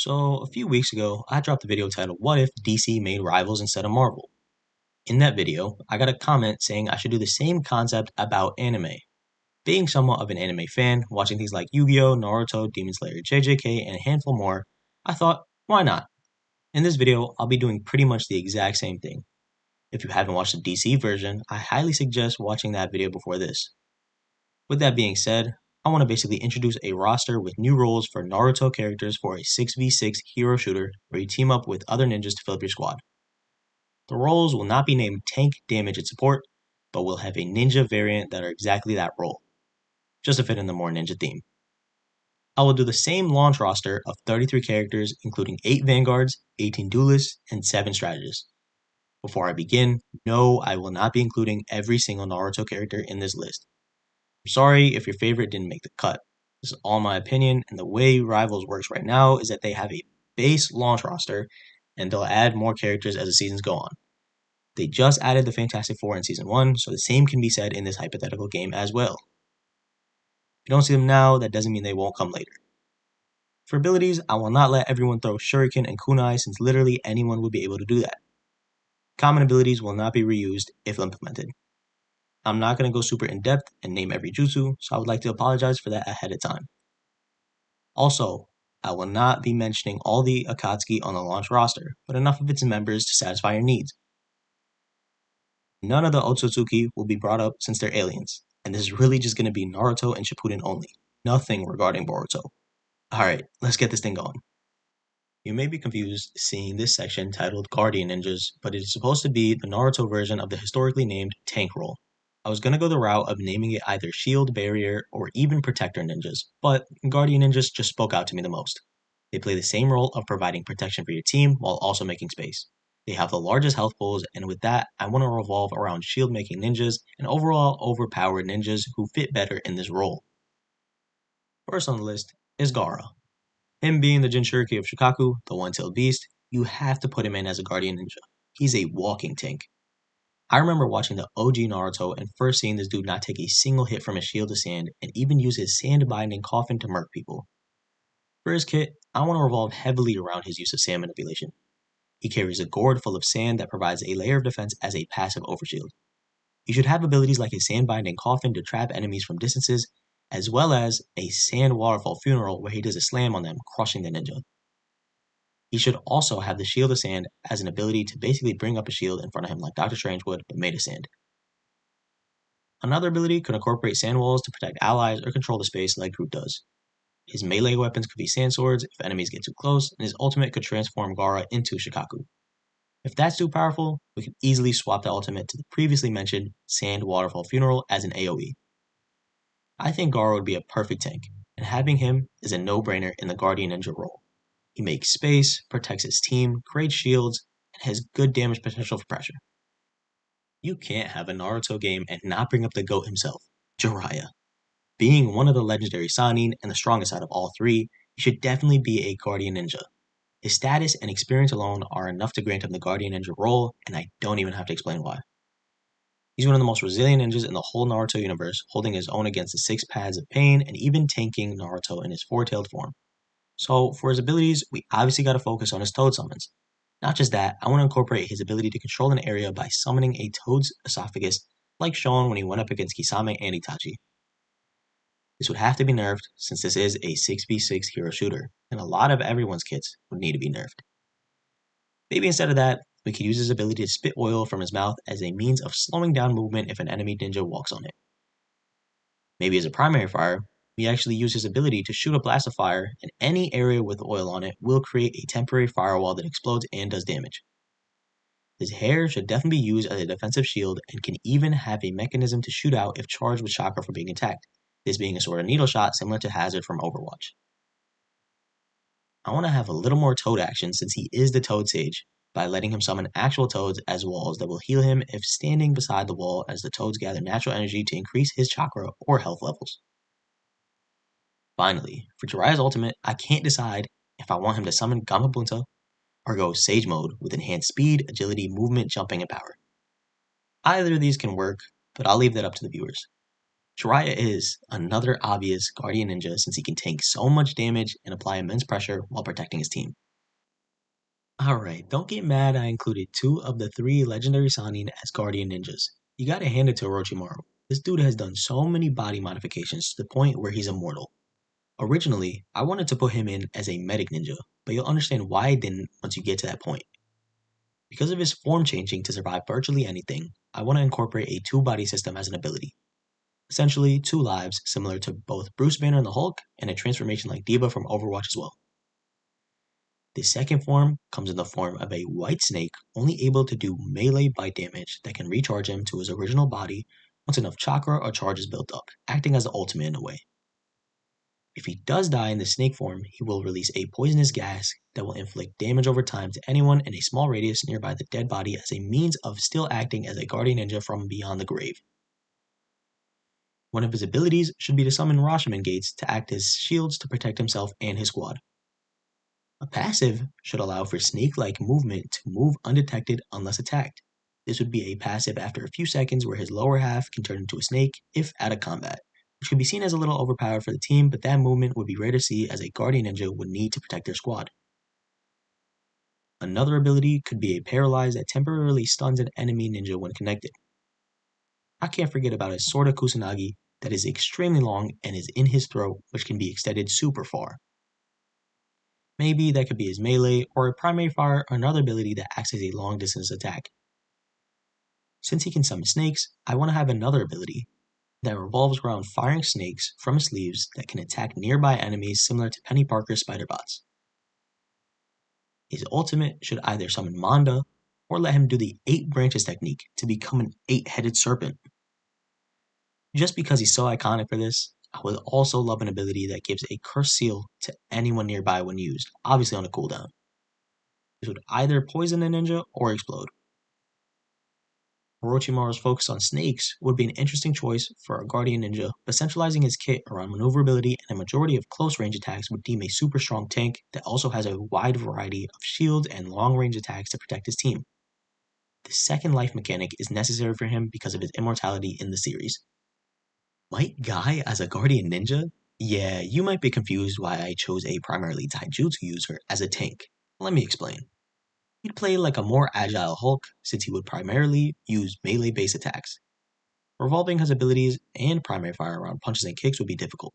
So, a few weeks ago, I dropped a video titled What If DC Made Rivals Instead of Marvel? In that video, I got a comment saying I should do the same concept about anime. Being somewhat of an anime fan, watching things like Yu-Gi-Oh!, Naruto, Demon Slayer, JJK, and a handful more, I thought, why not? In this video, I'll be doing pretty much the exact same thing. If you haven't watched the DC version, I highly suggest watching that video before this. With that being said, I want to basically introduce a roster with new roles for Naruto characters for a 6v6 hero shooter where you team up with other ninjas to fill up your squad. The roles will not be named tank, damage, and support, but will have a ninja variant that are exactly that role, just to fit in the more ninja theme. I will do the same launch roster of 33 characters, including 8 vanguards, 18 duelists, and 7 strategists. Before I begin, no, I will not be including every single Naruto character in this list. I'm sorry if your favorite didn't make the cut. This is all my opinion, and the way Rivals works right now is that they have a base launch roster, and they'll add more characters as the seasons go on. They just added the Fantastic Four in Season 1, so the same can be said in this hypothetical game as well. If you don't see them now, that doesn't mean they won't come later. For abilities, I will not let everyone throw Shuriken and Kunai since literally anyone will be able to do that. Common abilities will not be reused if implemented. I'm not going to go super in-depth and name every jutsu, so I would like to apologize for that ahead of time. Also, I will not be mentioning all the Akatsuki on the launch roster, but enough of its members to satisfy your needs. None of the Otsutsuki will be brought up since they're aliens, and this is really just going to be Naruto and Shippuden only. Nothing regarding Boruto. Alright, let's get this thing going. You may be confused seeing this section titled Guardian Ninjas, but it is supposed to be the Naruto version of the historically named Tank role. I was going to go the route of naming it either Shield, Barrier, or even Protector Ninjas, but Guardian Ninjas just spoke out to me the most. They play the same role of providing protection for your team while also making space. They have the largest health pools, and with that, I want to revolve around shield-making ninjas and overall overpowered ninjas who fit better in this role. First on the list is Gaara. Him being the Jinchuriki of Shikaku, the one-tailed beast, you have to put him in as a Guardian Ninja. He's a walking tank. I remember watching the OG Naruto and first seeing this dude not take a single hit from his shield of sand and even use his sand-binding coffin to murk people. For his kit, I want to revolve heavily around his use of sand manipulation. He carries a gourd full of sand that provides a layer of defense as a passive overshield. He should have abilities like his sand-binding coffin to trap enemies from distances, as well as a sand waterfall funeral where he does a slam on them, crushing the ninja. He should also have the Shield of Sand as an ability to basically bring up a shield in front of him like Doctor Strange would, but made of sand. Another ability could incorporate sand walls to protect allies or control the space like Groot does. His melee weapons could be sand swords if enemies get too close, and his ultimate could transform Gaara into Shikaku. If that's too powerful, we could easily swap the ultimate to the previously mentioned Sand Waterfall Funeral as an AoE. I think Gaara would be a perfect tank, and having him is a no-brainer in the Guardian Ninja role. He makes space, protects his team, creates shields, and has good damage potential for pressure. You can't have a Naruto game and not bring up the GOAT himself, Jiraiya. Being one of the legendary Sannin and the strongest out of all three, he should definitely be a Guardian Ninja. His status and experience alone are enough to grant him the Guardian Ninja role, and I don't even have to explain why. He's one of the most resilient ninjas in the whole Naruto universe, holding his own against the 6 paths of pain and even tanking Naruto in his 4-tailed form. So, for his abilities, we obviously gotta focus on his toad summons. Not just that, I want to incorporate his ability to control an area by summoning a toad's esophagus, like shown when he went up against Kisame and Itachi. This would have to be nerfed since this is a 6v6 hero shooter, and a lot of everyone's kits would need to be nerfed. Maybe instead of that, we could use his ability to spit oil from his mouth as a means of slowing down movement if an enemy ninja walks on it. Maybe as a primary fire, we actually use his ability to shoot a blast of fire, and any area with oil on it will create a temporary firewall that explodes and does damage. His hair should definitely be used as a defensive shield and can even have a mechanism to shoot out if charged with chakra for being attacked, this being a sort of needle shot similar to Hazard from Overwatch. I want to have a little more toad action since he is the Toad Sage, by letting him summon actual toads as walls that will heal him if standing beside the wall as the toads gather natural energy to increase his chakra or health levels. Finally, for Jiraiya's ultimate, I can't decide if I want him to summon Gamabunta or go Sage mode with enhanced speed, agility, movement, jumping, and power. Either of these can work, but I'll leave that up to the viewers. Jiraiya is another obvious Guardian Ninja since he can tank so much damage and apply immense pressure while protecting his team. Alright, don't get mad I included 2 of the 3 legendary Sannin as Guardian Ninjas. You gotta hand it to Orochimaru. This dude has done so many body modifications to the point where he's immortal. Originally, I wanted to put him in as a medic ninja, but you'll understand why I didn't once you get to that point. Because of his form changing to survive virtually anything, I want to incorporate a 2-body system as an ability. Essentially, 2 lives similar to both Bruce Banner and the Hulk, and a transformation like D.Va from Overwatch as well. The second form comes in the form of a white snake only able to do melee bite damage that can recharge him to his original body once enough chakra or charge is built up, acting as the ultimate in a way. If he does die in the snake form, he will release a poisonous gas that will inflict damage over time to anyone in a small radius nearby the dead body as a means of still acting as a guardian ninja from beyond the grave. One of his abilities should be to summon Rashomon gates to act as shields to protect himself and his squad. A passive should allow for snake-like movement to move undetected unless attacked. This would be a passive after a few seconds where his lower half can turn into a snake if out of combat, which could be seen as a little overpowered for the team, but that movement would be rare to see as a guardian ninja would need to protect their squad. Another ability could be a paralyze that temporarily stuns an enemy ninja when connected. I can't forget about his Sword of Kusanagi that is extremely long and is in his throat, which can be extended super far. Maybe that could be his melee, or a primary fire, or another ability that acts as a long distance attack. Since he can summon snakes, I want to have another ability that revolves around firing snakes from his sleeves that can attack nearby enemies similar to Penny Parker's spider bots. His ultimate should either summon Manda, or let him do the 8 branches technique to become an 8-headed serpent. Just because he's so iconic for this, I would also love an ability that gives a curse seal to anyone nearby when used, obviously on a cooldown. This would either poison a ninja or explode. Orochimaru's focus on snakes would be an interesting choice for a guardian ninja, but centralizing his kit around maneuverability and a majority of close range attacks would deem a super strong tank that also has a wide variety of shields and long range attacks to protect his team. The second life mechanic is necessary for him because of his immortality in the series. Might Guy as a guardian ninja? Yeah, you might be confused why I chose a primarily taijutsu user as a tank. Let me explain. He'd play like a more agile Hulk since he would primarily use melee-based attacks. Revolving his abilities and primary fire around punches and kicks would be difficult.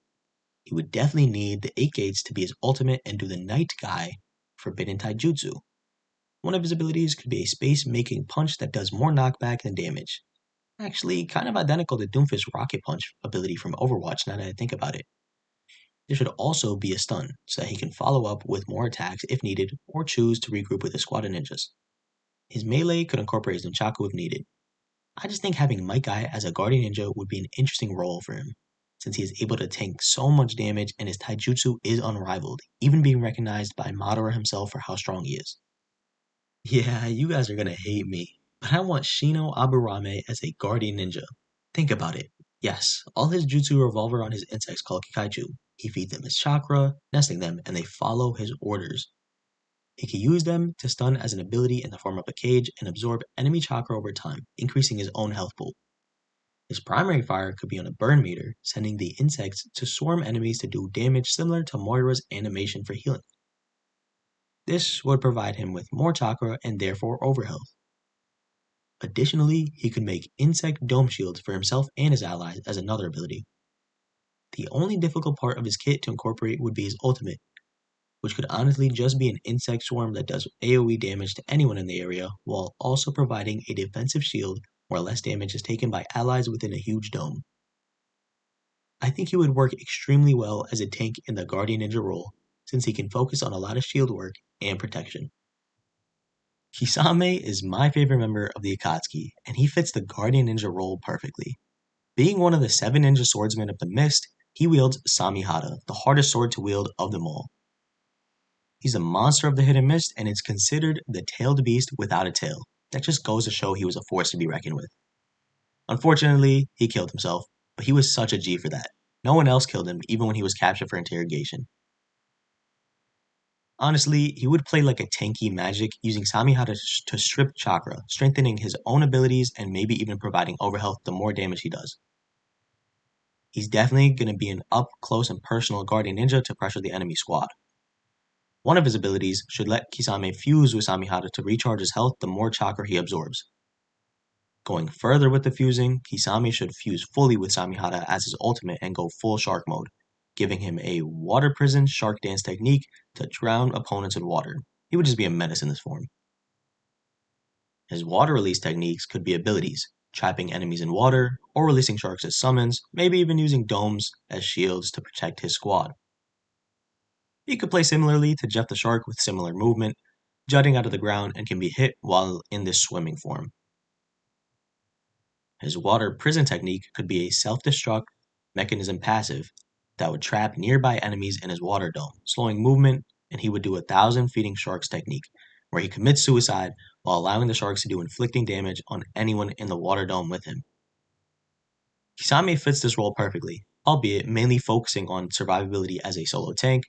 He would definitely need the 8 gates to be his ultimate and do the Night Guy Forbidden Taijutsu. One of his abilities could be a space-making punch that does more knockback than damage. Actually, kind of identical to Doomfist's Rocket Punch ability from Overwatch now that I think about it. There should also be a stun, so that he can follow up with more attacks if needed, or choose to regroup with a squad of ninjas. His melee could incorporate his nunchaku if needed. I just think having Might Guy as a guardian ninja would be an interesting role for him, since he is able to tank so much damage and his taijutsu is unrivaled, even being recognized by Madara himself for how strong he is. Yeah, you guys are gonna hate me, but I want Shino Aburame as a guardian ninja. Think about it. Yes, all his jutsu revolve around his insects called Kikaiju. He feeds them his chakra, nesting them, and they follow his orders. He can use them to stun as an ability in the form of a cage and absorb enemy chakra over time, increasing his own health pool. His primary fire could be on a burn meter, sending the insects to swarm enemies to do damage similar to Moira's animation for healing. This would provide him with more chakra and therefore overhealth. Additionally, he could make insect dome shields for himself and his allies as another ability. The only difficult part of his kit to incorporate would be his ultimate, which could honestly just be an insect swarm that does AoE damage to anyone in the area, while also providing a defensive shield where less damage is taken by allies within a huge dome. I think he would work extremely well as a tank in the Guardian Ninja role, since he can focus on a lot of shield work and protection. Kisame is my favorite member of the Akatsuki, and he fits the Guardian Ninja role perfectly. Being one of the 7 ninja swordsmen of the mist, he wields Samihata, the hardest sword to wield of them all. He's a monster of the hidden mist and is considered the tailed beast without a tail. That just goes to show he was a force to be reckoned with. Unfortunately, he killed himself, but he was such a G for that. No one else killed him, even when he was captured for interrogation. Honestly, he would play like a tanky magic, using Samihata to strip chakra, strengthening his own abilities and maybe even providing overhealth the more damage he does. he's definitely going to be an up-close and personal guardian ninja to pressure the enemy squad. One of his abilities should let Kisame fuse with Samihara to recharge his health the more chakra he absorbs. Going further with the fusing, Kisame should fuse fully with Samihara as his ultimate and go full shark mode, giving him a water prison shark dance technique to drown opponents in water. He would just be a menace in this form. His water release techniques could be abilities, trapping enemies in water, or releasing sharks as summons, maybe even using domes as shields to protect his squad. He could play similarly to Jeff the Shark with similar movement, jutting out of the ground and can be hit while in this swimming form. His water prison technique could be a self-destruct mechanism passive that would trap nearby enemies in his water dome, slowing movement, and he would do a 1,000 feeding sharks technique, where he commits suicide while allowing the sharks to do inflicting damage on anyone in the water dome with him. Kisame fits this role perfectly, albeit mainly focusing on survivability as a solo tank,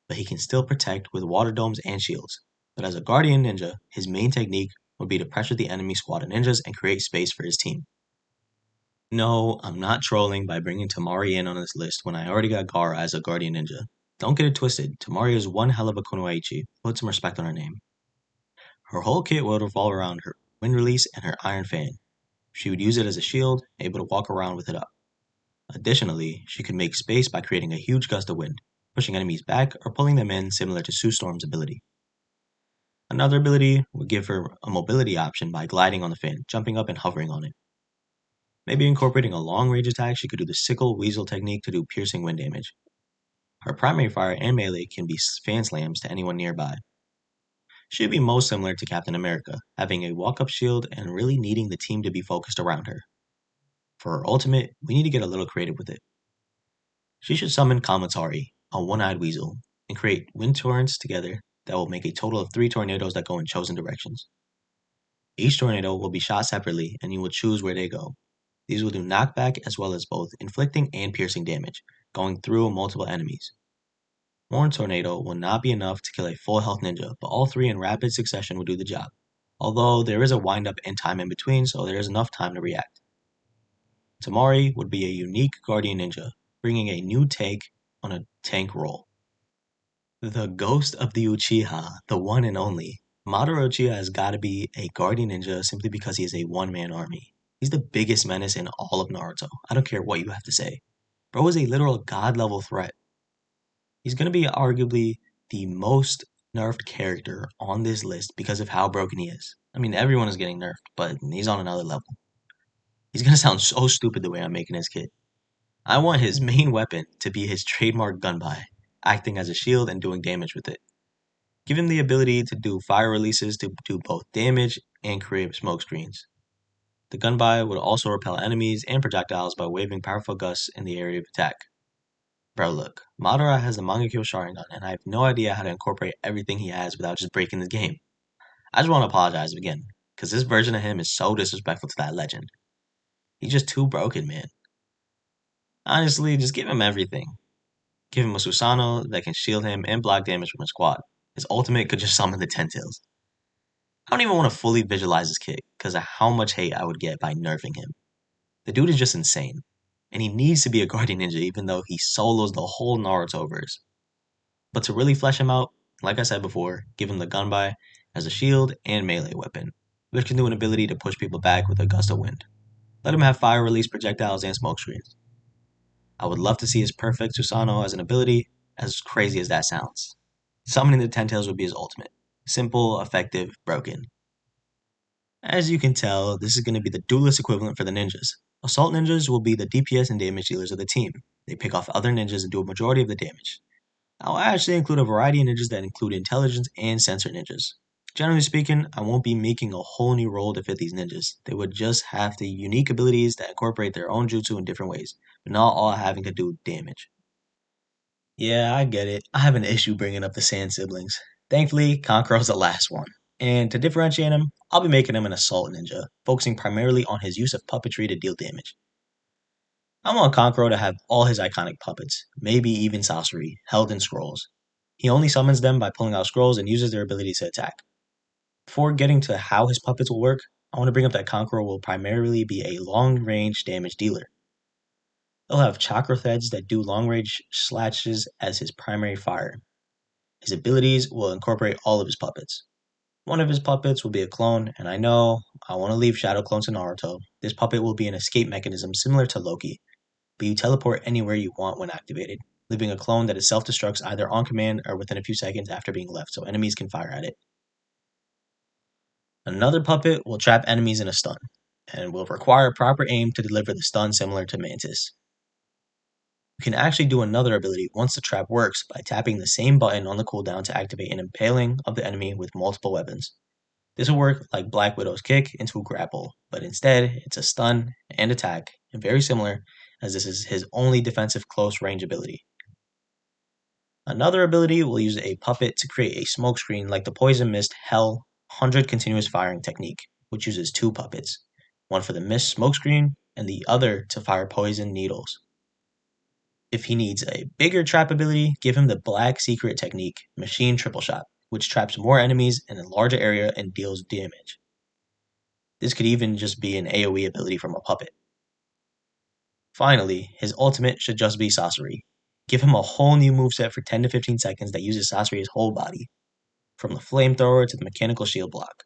but he can still protect with water domes and shields. But as a guardian ninja, his main technique would be to pressure the enemy squad of ninjas and create space for his team. No, I'm not trolling by bringing Temari in on this list when I already got Gaara as a guardian ninja. Don't get it twisted, Temari is one hell of a kunoichi. Put some respect on her name. Her whole kit would revolve around her wind release and her iron fan. She would use it as a shield, able to walk around with it up. Additionally, she could make space by creating a huge gust of wind, pushing enemies back or pulling them in similar to Sue Storm's ability. Another ability would give her a mobility option by gliding on the fan, jumping up and hovering on it. Maybe incorporating a long-range attack, she could do the sickle weasel technique to do piercing wind damage. Her primary fire and melee can be fan slams to anyone nearby. She'd be most similar to Captain America, having a walk-up shield and really needing the team to be focused around her. For her ultimate, we need to get a little creative with it. She should summon Kamatari, a one-eyed weasel, and create wind torrents together that will make a total of 3 tornadoes that go in chosen directions. Each tornado will be shot separately and you will choose where they go. These will do knockback as well as both inflicting and piercing damage, going through multiple enemies. One tornado will not be enough to kill a full health ninja, but all 3 in rapid succession will do the job. Although there is a wind-up and time in between, so there is enough time to react. Temari would be a unique guardian ninja, bringing a new take on a tank role. The ghost of the Uchiha, the one and only. Madara Uchiha has got to be a guardian ninja simply because he is a one-man army. He's the biggest menace in all of Naruto. I don't care what you have to say. Bro is a literal god-level threat. He's going to be arguably the most nerfed character on this list because of how broken he is. I mean, everyone is getting nerfed, but he's on another level. He's going to sound so stupid the way I'm making his kit. I want his main weapon to be his trademark gunbai, acting as a shield and doing damage with it. Give him the ability to do fire releases to do both damage and create smoke screens. The gunbai would also repel enemies and projectiles by waving powerful gusts in the area of attack. Bro, look, Madara has the Mangekyo Sharingan, and I have no idea how to incorporate everything he has without just breaking the game. I just want to apologize again, because this version of him is so disrespectful to that legend. He's just too broken, man. Honestly, just give him everything. Give him a Susanoo that can shield him and block damage from his squad. His ultimate could just summon the Ten Tails. I don't even want to fully visualize this kid because of how much hate I would get by nerfing him. The dude is just insane. And he needs to be a guardian ninja even though he solos the whole Naruto verse. But to really flesh him out, like I said before, give him the gunbai as a shield and melee weapon, which can do an ability to push people back with a gust of wind. Let him have fire release projectiles and smoke screens. I would love to see his perfect Susanoo as an ability, as crazy as that sounds. Summoning the Ten Tails would be his ultimate. Simple, effective, broken. As you can tell, this is going to be the duelist equivalent for the ninjas. Assault ninjas will be the DPS and damage dealers of the team. They pick off other ninjas and do a majority of the damage. I'll actually include a variety of ninjas that include intelligence and sensor ninjas. Generally speaking, I won't be making a whole new role to fit these ninjas. They would just have the unique abilities that incorporate their own jutsu in different ways, but not all having to do damage. Yeah, I get it. I have an issue bringing up the Sand siblings. Thankfully, Kankuro's the last one. And to differentiate him, I'll be making him an assault ninja, focusing primarily on his use of puppetry to deal damage. I want Kankuro to have all his iconic puppets, maybe even Sasori, held in scrolls. He only summons them by pulling out scrolls and uses their abilities to attack. Before getting to how his puppets will work, I want to bring up that Kankuro will primarily be a long-range damage dealer. He'll have chakra threads that do long-range slashes as his primary fire. His abilities will incorporate all of his puppets. One of his puppets will be a clone, and I know I want to leave shadow clones in Naruto. This puppet will be an escape mechanism similar to Loki, but you teleport anywhere you want when activated, leaving a clone that is self-destructs either on command or within a few seconds after being left, so enemies can fire at it. Another puppet will trap enemies in a stun, and will require proper aim to deliver the stun similar to Mantis. You can actually do another ability once the trap works by tapping the same button on the cooldown to activate an impaling of the enemy with multiple weapons. This will work like Black Widow's kick into a grapple, but instead it's a stun and attack, and very similar as this is his only defensive close range ability. Another ability will use a puppet to create a smokescreen like the Poison Mist Hell 100 continuous firing technique, which uses two puppets, one for the mist smokescreen and the other to fire poison needles. If he needs a bigger trap ability, give him the Black Secret technique, Machine Triple Shot, which traps more enemies in a larger area and deals damage. This could even just be an AoE ability from a puppet. Finally, his ultimate should just be Sasori. Give him a whole new moveset for 10 to 15 seconds that uses Sasori's whole body, from the flamethrower to the mechanical shield block.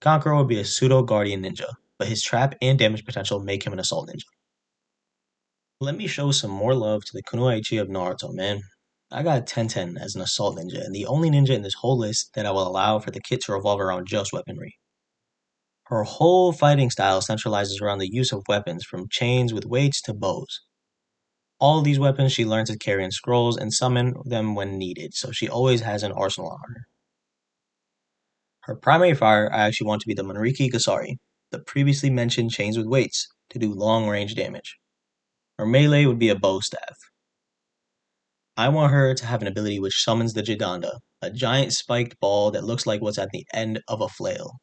Kankuro would be a pseudo guardian ninja, but his trap and damage potential make him an assault ninja. Let me show some more love to the Kunoichi of Naruto, man. I got Tenten as an assault ninja, and the only ninja in this whole list that I will allow for the kit to revolve around just weaponry. Her whole fighting style centralizes around the use of weapons, from chains with weights to bows. All these weapons she learns to carry in scrolls and summon them when needed, so she always has an arsenal on her. Her primary fire I actually want to be the Manriki Gasari, the previously mentioned chains with weights, to do long range damage. Her melee would be a bow staff. I want her to have an ability which summons the Jidanda, a giant spiked ball that looks like what's at the end of a flail.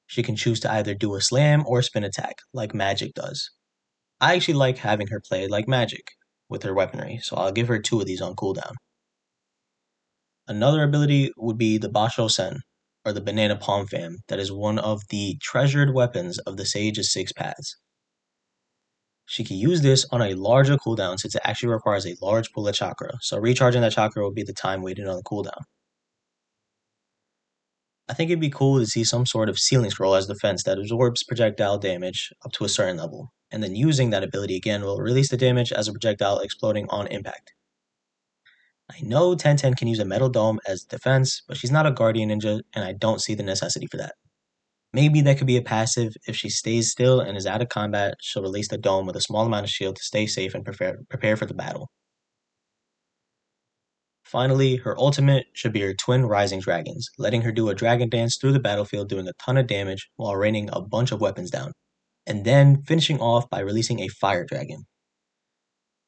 She can choose to either do a slam or spin attack, like Magic does. I actually like having her play like Magic with her weaponry, so I'll give her two of these on cooldown. Another ability would be the Basho Sen, or the Banana Palm Fam, that is one of the treasured weapons of the Sage's Six Paths. She can use this on a larger cooldown since it actually requires a large pool of chakra, so recharging that chakra will be the time waited on the cooldown. I think it'd be cool to see some sort of ceiling scroll as defense that absorbs projectile damage up to a certain level, and then using that ability again will release the damage as a projectile exploding on impact. I know Tenten can use a metal dome as defense, but she's not a guardian ninja, and I don't see the necessity for that. Maybe that could be a passive. If she stays still and is out of combat, she'll release the dome with a small amount of shield to stay safe and prepare for the battle. Finally, her ultimate should be her twin rising dragons, letting her do a dragon dance through the battlefield doing a ton of damage while raining a bunch of weapons down, and then finishing off by releasing a fire dragon.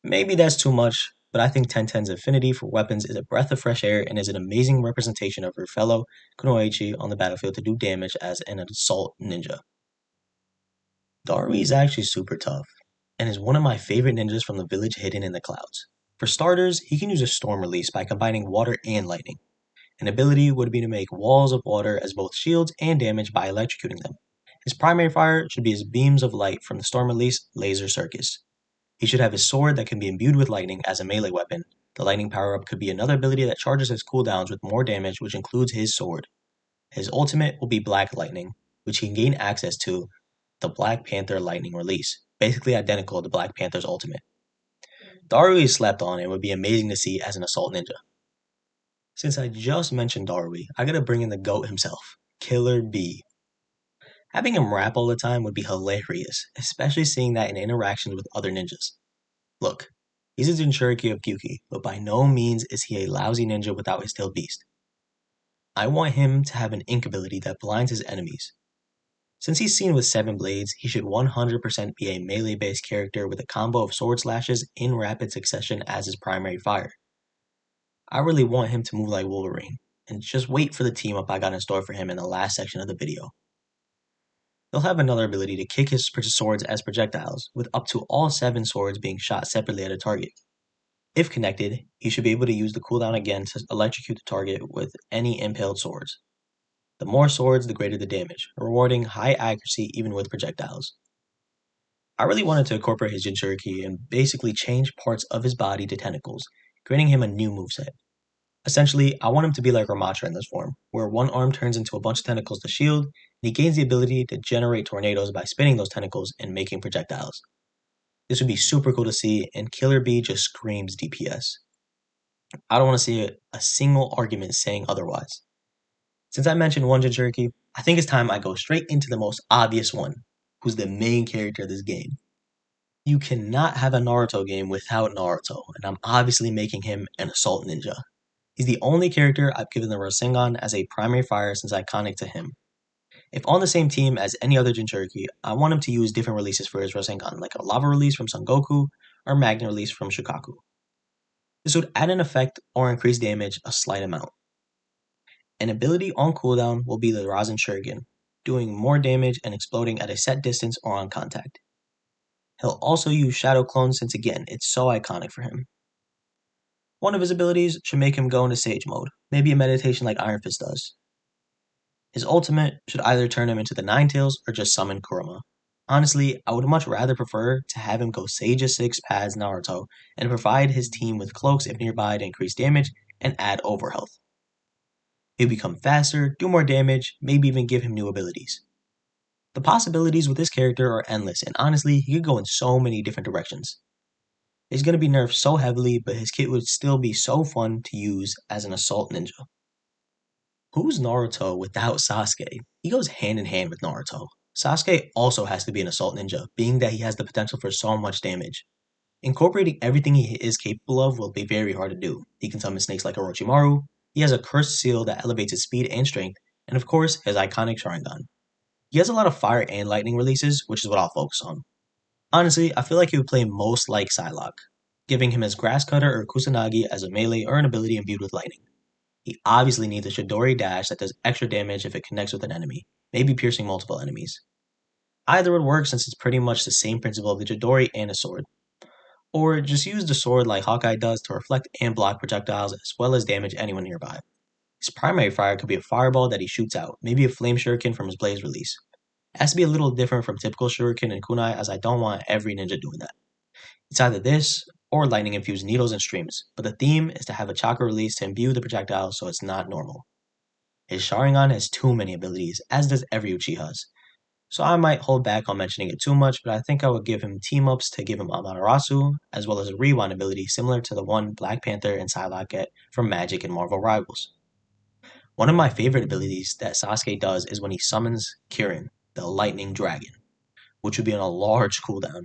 Maybe that's too much, but I think Tenten's affinity for weapons is a breath of fresh air and is an amazing representation of her fellow Kunoichi on the battlefield to do damage as an assault ninja. Darui is actually super tough, and is one of my favorite ninjas from the village hidden in the clouds. For starters, he can use a storm release by combining water and lightning. An ability would be to make walls of water as both shields and damage by electrocuting them. His primary fire should be his beams of light from the storm release Laser Circus. He should have his sword that can be imbued with lightning as a melee weapon. The lightning power-up could be another ability that charges his cooldowns with more damage, which includes his sword. His ultimate will be Black Lightning, which he can gain access to the Black Panther Lightning release, basically identical to Black Panther's ultimate. Darui is slept on and would be amazing to see as an assault ninja. Since I just mentioned Darui, I gotta bring in the GOAT himself, Killer B. Having him rap all the time would be hilarious, especially seeing that in interactions with other ninjas. Look, he's a Jinchuriki of Kyuki, but by no means is he a lousy ninja without his tail beast. I want him to have an ink ability that blinds his enemies. Since he's seen with 7 blades, he should 100% be a melee-based character with a combo of sword slashes in rapid succession as his primary fire. I really want him to move like Wolverine, and just wait for the team up I got in store for him in the last section of the video. He'll have another ability to kick his swords as projectiles, with up to all 7 swords being shot separately at a target. If connected, he should be able to use the cooldown again to electrocute the target with any impaled swords. The more swords, the greater the damage, rewarding high accuracy even with projectiles. I really wanted to incorporate his Jinchuriki and basically change parts of his body to tentacles, creating him a new moveset. Essentially, I want him to be like Ramatra in this form, where one arm turns into a bunch of tentacles to shield, and he gains the ability to generate tornadoes by spinning those tentacles and making projectiles. This would be super cool to see, and Killer Bee just screams DPS. I don't want to see a single argument saying otherwise. Since I mentioned one Jinchuriki, I think it's time I go straight into the most obvious one, who's the main character of this game. You cannot have a Naruto game without Naruto, and I'm obviously making him an Assault Ninja. He's the only character I've given the Rasengan as a primary fire since iconic to him. If on the same team as any other Jinchuriki, I want him to use different releases for his Rasengan, like a lava release from Son Goku or magnet release from Shukaku. This would add an effect or increase damage a slight amount. An ability on cooldown will be the Rasen Shuriken, doing more damage and exploding at a set distance or on contact. He'll also use Shadow Clone since again, it's so iconic for him. One of his abilities should make him go into Sage mode, maybe a meditation like Iron Fist does. His ultimate should either turn him into the Nine Tails or just summon Kurama. Honestly, I would much rather prefer to have him go Sage 6 as Naruto and provide his team with cloaks if nearby to increase damage and add overhealth. He'll become faster, do more damage, maybe even give him new abilities. The possibilities with this character are endless, and honestly, he could go in so many different directions. He's going to be nerfed so heavily, but his kit would still be so fun to use as an assault ninja. Who's Naruto without Sasuke? He goes hand in hand with Naruto. Sasuke also has to be an assault ninja, being that he has the potential for so much damage. Incorporating everything he is capable of will be very hard to do. He can summon snakes like Orochimaru, he has a cursed seal that elevates his speed and strength, and of course, his iconic Sharingan. He has a lot of fire and lightning releases, which is what I'll focus on. Honestly, I feel like he would play most like Psylocke, giving him his Grass Cutter or Kusanagi as a melee or an ability imbued with lightning. He obviously needs a Chidori dash that does extra damage if it connects with an enemy, maybe piercing multiple enemies. Either would work since it's pretty much the same principle of the Chidori and a sword. Or just use the sword like Hawkeye does to reflect and block projectiles as well as damage anyone nearby. His primary fire could be a fireball that he shoots out, maybe a flame shuriken from his blaze release. It has to be a little different from typical shuriken and kunai as I don't want every ninja doing that. It's either this or lightning infused needles and streams, but the theme is to have a chakra release to imbue the projectile so it's not normal. His Sharingan has too many abilities, as does every Uchiha's. So I might hold back on mentioning it too much, but I think I would give him team-ups to give him Amaterasu, as well as a rewind ability similar to the one Black Panther and Psylocke get from Magic and Marvel Rivals. One of my favorite abilities that Sasuke does is when he summons Kirin, the Lightning Dragon, which would be on a large cooldown.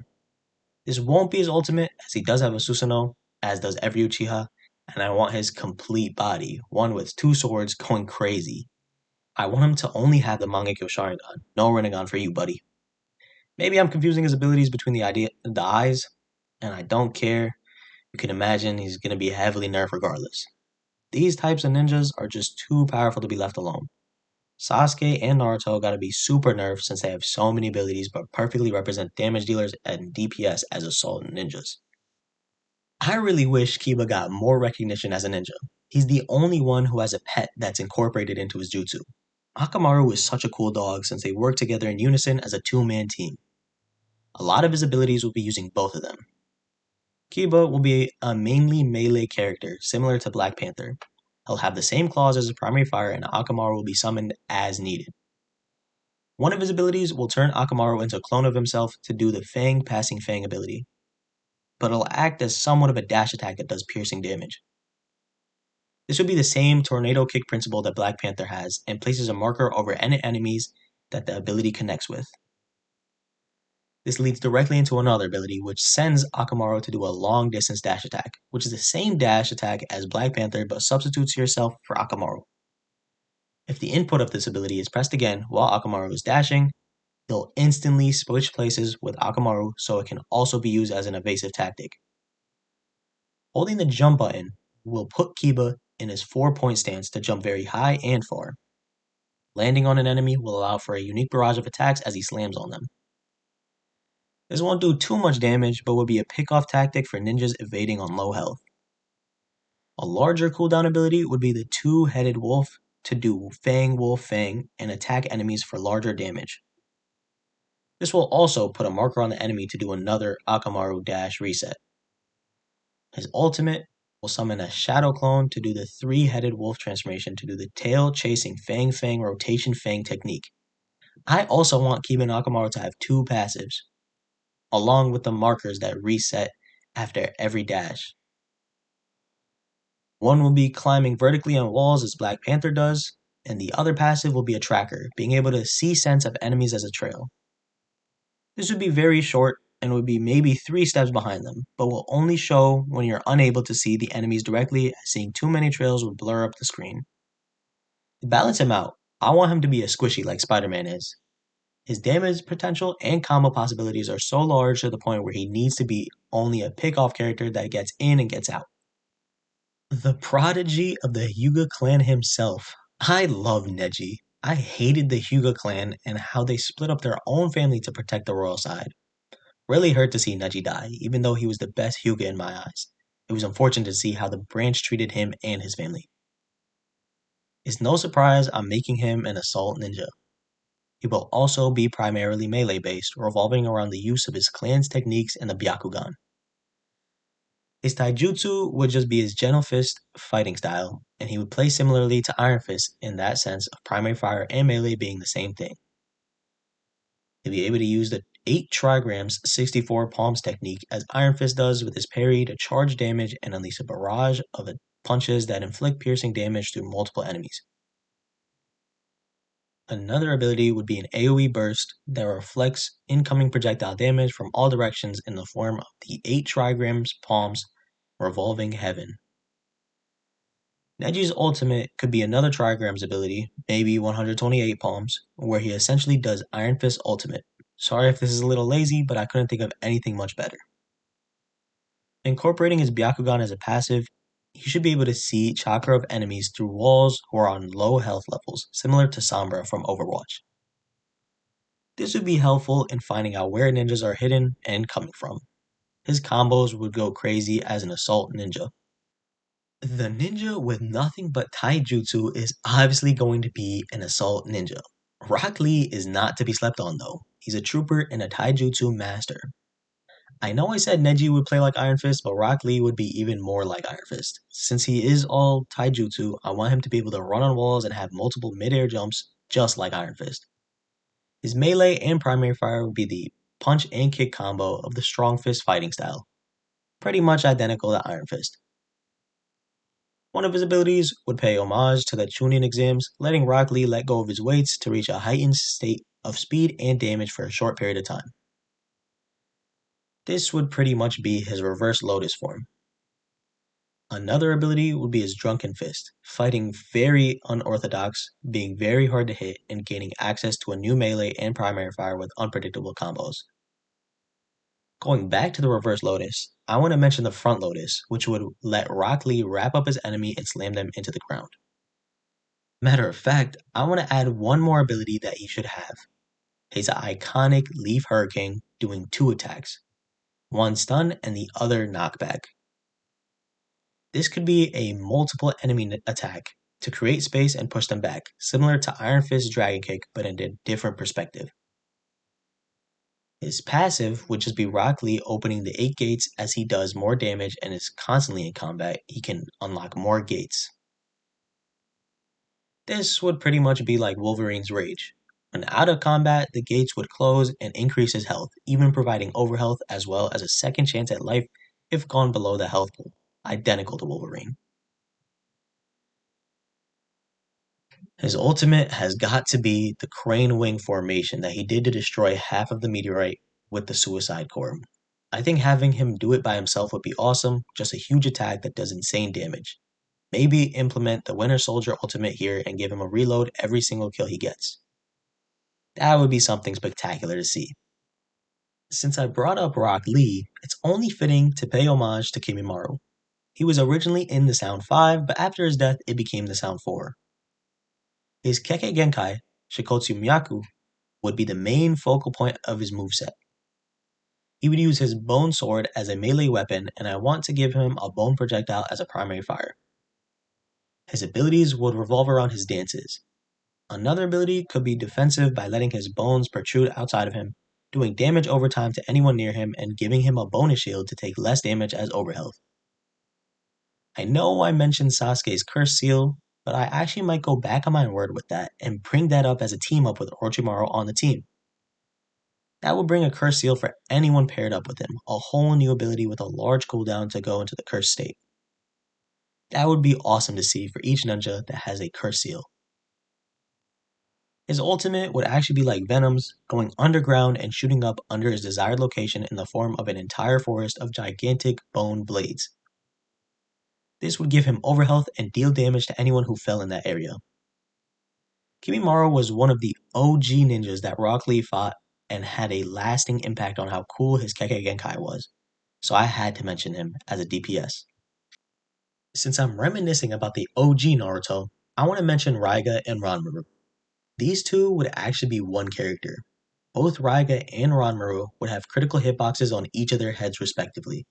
This won't be his ultimate, as he does have a Susanoo, as does every Uchiha, and I want his complete body, one with two swords, going crazy. I want him to only have the Mangekyo Sharingan, no Rinnegan for you, buddy. Maybe I'm confusing his abilities between the eyes, and I don't care. You can imagine he's going to be heavily nerfed regardless. These types of ninjas are just too powerful to be left alone. Sasuke and Naruto gotta be super nerfed since they have so many abilities but perfectly represent damage dealers and DPS as assault ninjas. I really wish Kiba got more recognition as a ninja. He's the only one who has a pet that's incorporated into his jutsu. Akamaru is such a cool dog since they work together in unison as a two-man team. A lot of his abilities will be using both of them. Kiba will be a mainly melee character, similar to Black Panther. He'll have the same claws as his primary fire, and Akamaru will be summoned as needed. One of his abilities will turn Akamaru into a clone of himself to do the Fang Passing Fang ability, but it'll act as somewhat of a dash attack that does piercing damage. This would be the same tornado kick principle that Black Panther has, and places a marker over any enemies that the ability connects with. This leads directly into another ability, which sends Akamaru to do a long distance dash attack, which is the same dash attack as Black Panther but substitutes yourself for Akamaru. If the input of this ability is pressed again while Akamaru is dashing, they'll instantly switch places with Akamaru so it can also be used as an evasive tactic. Holding the jump button will put Kiba in his 4-point stance to jump very high and far. Landing on an enemy will allow for a unique barrage of attacks as he slams on them. This won't do too much damage, but will be a pick-off tactic for ninjas evading on low health. A larger cooldown ability would be the two-headed wolf to do Fang Wolf Fang and attack enemies for larger damage. This will also put a marker on the enemy to do another Akamaru dash reset. His ultimate will summon a shadow clone to do the three-headed wolf transformation to do the tail-chasing Fang rotation Fang technique. I also want Kiba Akamaru to have two passives, along with the markers that reset after every dash. One will be climbing vertically on walls as Black Panther does, and the other passive will be a tracker, being able to see sense of enemies as a trail. This would be very short and would be maybe 3 steps behind them, but will only show when you're unable to see the enemies directly, as seeing too many trails would blur up the screen. To balance him out, I want him to be a squishy like Spider-Man is. His damage potential and combo possibilities are so large to the point where he needs to be only a pick-off character that gets in and gets out. The prodigy of the Hyuga clan himself. I love Neji. I hated the Hyuga clan and how they split up their own family to protect the royal side. Really hurt to see Neji die, even though he was the best Hyuga in my eyes. It was unfortunate to see how the branch treated him and his family. It's no surprise I'm making him an assault ninja. He will also be primarily melee based, revolving around the use of his clan's techniques and the Byakugan. His taijutsu would just be his gentle fist fighting style, and he would play similarly to Iron Fist in that sense of primary fire and melee being the same thing. He'll be able to use the 8 trigrams 64 palms technique as Iron Fist does with his parry to charge damage and unleash a barrage of punches that inflict piercing damage through multiple enemies. Another ability would be an AoE burst that reflects incoming projectile damage from all directions in the form of the 8 trigrams palms revolving heaven. Neji's ultimate could be another trigrams ability, maybe 128 palms, where he essentially does Iron Fist ultimate. Sorry if this is a little lazy, but I couldn't think of anything much better. Incorporating his Byakugan as a passive, he should be able to see chakra of enemies through walls who are on low health levels, similar to Sombra from Overwatch. This would be helpful in finding out where ninjas are hidden and coming from. His combos would go crazy as an assault ninja. The ninja with nothing but taijutsu is obviously going to be an assault ninja. Rock Lee is not to be slept on though. He's a trooper and a taijutsu master. I know I said Neji would play like Iron Fist, but Rock Lee would be even more like Iron Fist. Since he is all taijutsu, I want him to be able to run on walls and have multiple mid-air jumps just like Iron Fist. His melee and primary fire would be the punch and kick combo of the strong fist fighting style, pretty much identical to Iron Fist. One of his abilities would pay homage to the Chunin exams, letting Rock Lee let go of his weights to reach a heightened state of speed and damage for a short period of time. This would pretty much be his reverse Lotus form. Another ability would be his Drunken Fist, fighting very unorthodox, being very hard to hit, and gaining access to a new melee and primary fire with unpredictable combos. Going back to the reverse Lotus, I want to mention the front Lotus, which would let Rock Lee wrap up his enemy and slam them into the ground. Matter of fact, I want to add one more ability that he should have. His iconic Leaf Hurricane doing 2 attacks, one stun and the other knockback. This could be a multiple enemy attack to create space and push them back, similar to Iron Fist Dragon Kick but in a different perspective. His passive would just be Rock Lee opening the 8 gates. As he does more damage and is constantly in combat, he can unlock more gates. This would pretty much be like Wolverine's Rage. When out of combat, the gates would close and increase his health, even providing overhealth as well as a second chance at life if gone below the health pool, identical to Wolverine. His ultimate has got to be the crane wing formation that he did to destroy half of the meteorite with the Suicide Core. I think having him do it by himself would be awesome, just a huge attack that does insane damage. Maybe implement the Winter Soldier ultimate here and give him a reload every single kill he gets. That would be something spectacular to see. Since I brought up Rock Lee, it's only fitting to pay homage to Kimimaro. He was originally in the Sound 5, but after his death it became the Sound 4. His Kekkei Genkai, Shikotsu Myaku, would be the main focal point of his moveset. He would use his bone sword as a melee weapon, and I want to give him a bone projectile as a primary fire. His abilities would revolve around his dances. Another ability could be defensive by letting his bones protrude outside of him, doing damage over time to anyone near him and giving him a bonus shield to take less damage as overhealth. I know I mentioned Sasuke's curse seal, but I actually might go back on my word with that and bring that up as a team up with Orochimaru on the team. That would bring a curse seal for anyone paired up with him, a whole new ability with a large cooldown to go into the curse state. That would be awesome to see for each ninja that has a curse seal. His ultimate would actually be like Venom's, going underground and shooting up under his desired location in the form of an entire forest of gigantic bone blades. This would give him overhealth and deal damage to anyone who fell in that area. Kimimaro was one of the OG ninjas that Rock Lee fought and had a lasting impact on how cool his Kekkei Genkai was, so I had to mention him as a DPS. Since I'm reminiscing about the OG Naruto, I want to mention Raiga and Ranmaru. These two would actually be one character. Both Raiga and Ranmaru would have critical hitboxes on each of their heads respectively.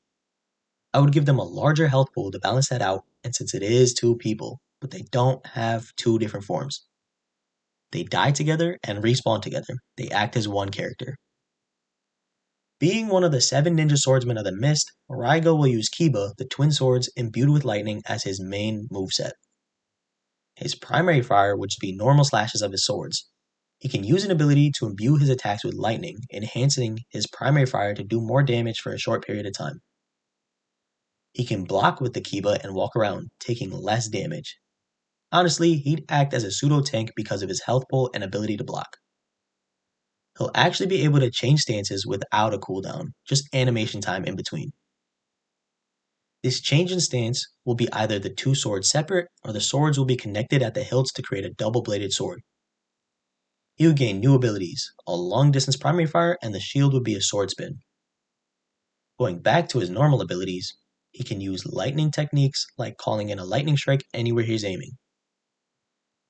I would give them a larger health pool to balance that out, and since it is two people, but they don't have two different forms. They die together and respawn together. They act as one character. Being one of the 7 ninja swordsmen of the mist, Raiga will use Kiba, the twin swords imbued with lightning, as his main moveset. His primary fire would just be normal slashes of his swords. He can use an ability to imbue his attacks with lightning, enhancing his primary fire to do more damage for a short period of time. He can block with the Kiba and walk around, taking less damage. Honestly, he'd act as a pseudo tank because of his health pool and ability to block. He'll actually be able to change stances without a cooldown, just animation time in between. This change in stance will be either the two swords separate or the swords will be connected at the hilts to create a double-bladed sword. He would gain new abilities, a long-distance primary fire, and the shield would be a sword spin. Going back to his normal abilities, he can use lightning techniques like calling in a lightning strike anywhere he's aiming.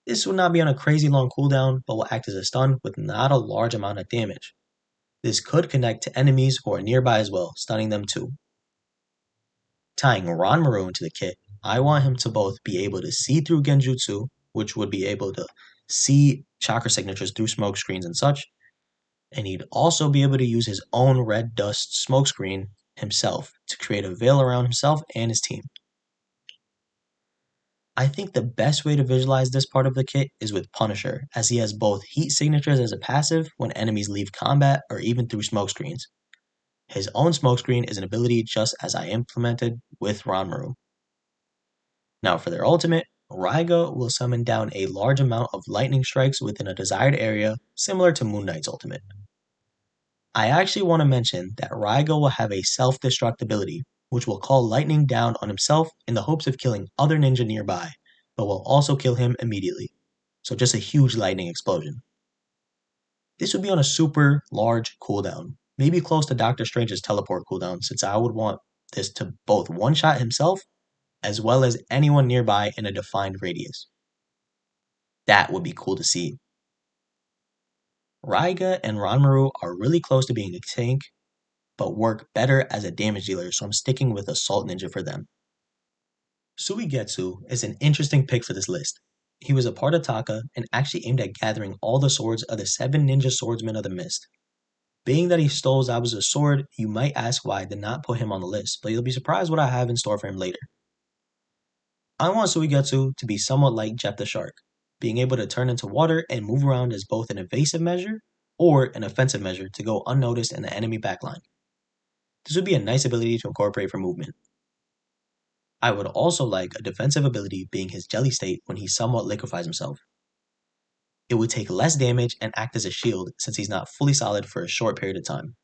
This will not be on a crazy long cooldown, but will act as a stun with not a large amount of damage. This could connect to enemies who are nearby as well, stunning them too. Tying Ranmaru into the kit, I want him to both be able to see through Genjutsu, which would be able to see chakra signatures through smoke screens and such, and he'd also be able to use his own red dust smokescreen himself to create a veil around himself and his team. I think the best way to visualize this part of the kit is with Punisher, as he has both heat signatures as a passive when enemies leave combat or even through smokescreens. His own smokescreen is an ability just as I implemented with Ranmaru. Now for their ultimate, Raiga will summon down a large amount of lightning strikes within a desired area, similar to Moon Knight's ultimate. I actually want to mention that Raiga will have a self-destruct ability, which will call lightning down on himself in the hopes of killing other ninja nearby, but will also kill him immediately. So just a huge lightning explosion. This would be on a super large cooldown, maybe close to Doctor Strange's teleport cooldown, since I would want this to both one-shot himself as well as anyone nearby in a defined radius. That would be cool to see. Raiga and Ranmaru are really close to being a tank, but work better as a damage dealer, so I'm sticking with Assault Ninja for them. Suigetsu is an interesting pick for this list. He was a part of Taka and actually aimed at gathering all the swords of the 7 ninja swordsmen of the mist. Being that he stole Zabuza's sword, you might ask why I did not put him on the list, but you'll be surprised what I have in store for him later. I want Suigetsu to be somewhat like Jeff the Shark, being able to turn into water and move around as both an evasive measure or an offensive measure to go unnoticed in the enemy backline. This would be a nice ability to incorporate for movement. I would also like a defensive ability being his jelly state when he somewhat liquefies himself. It would take less damage and act as a shield since he's not fully solid for a short period of time.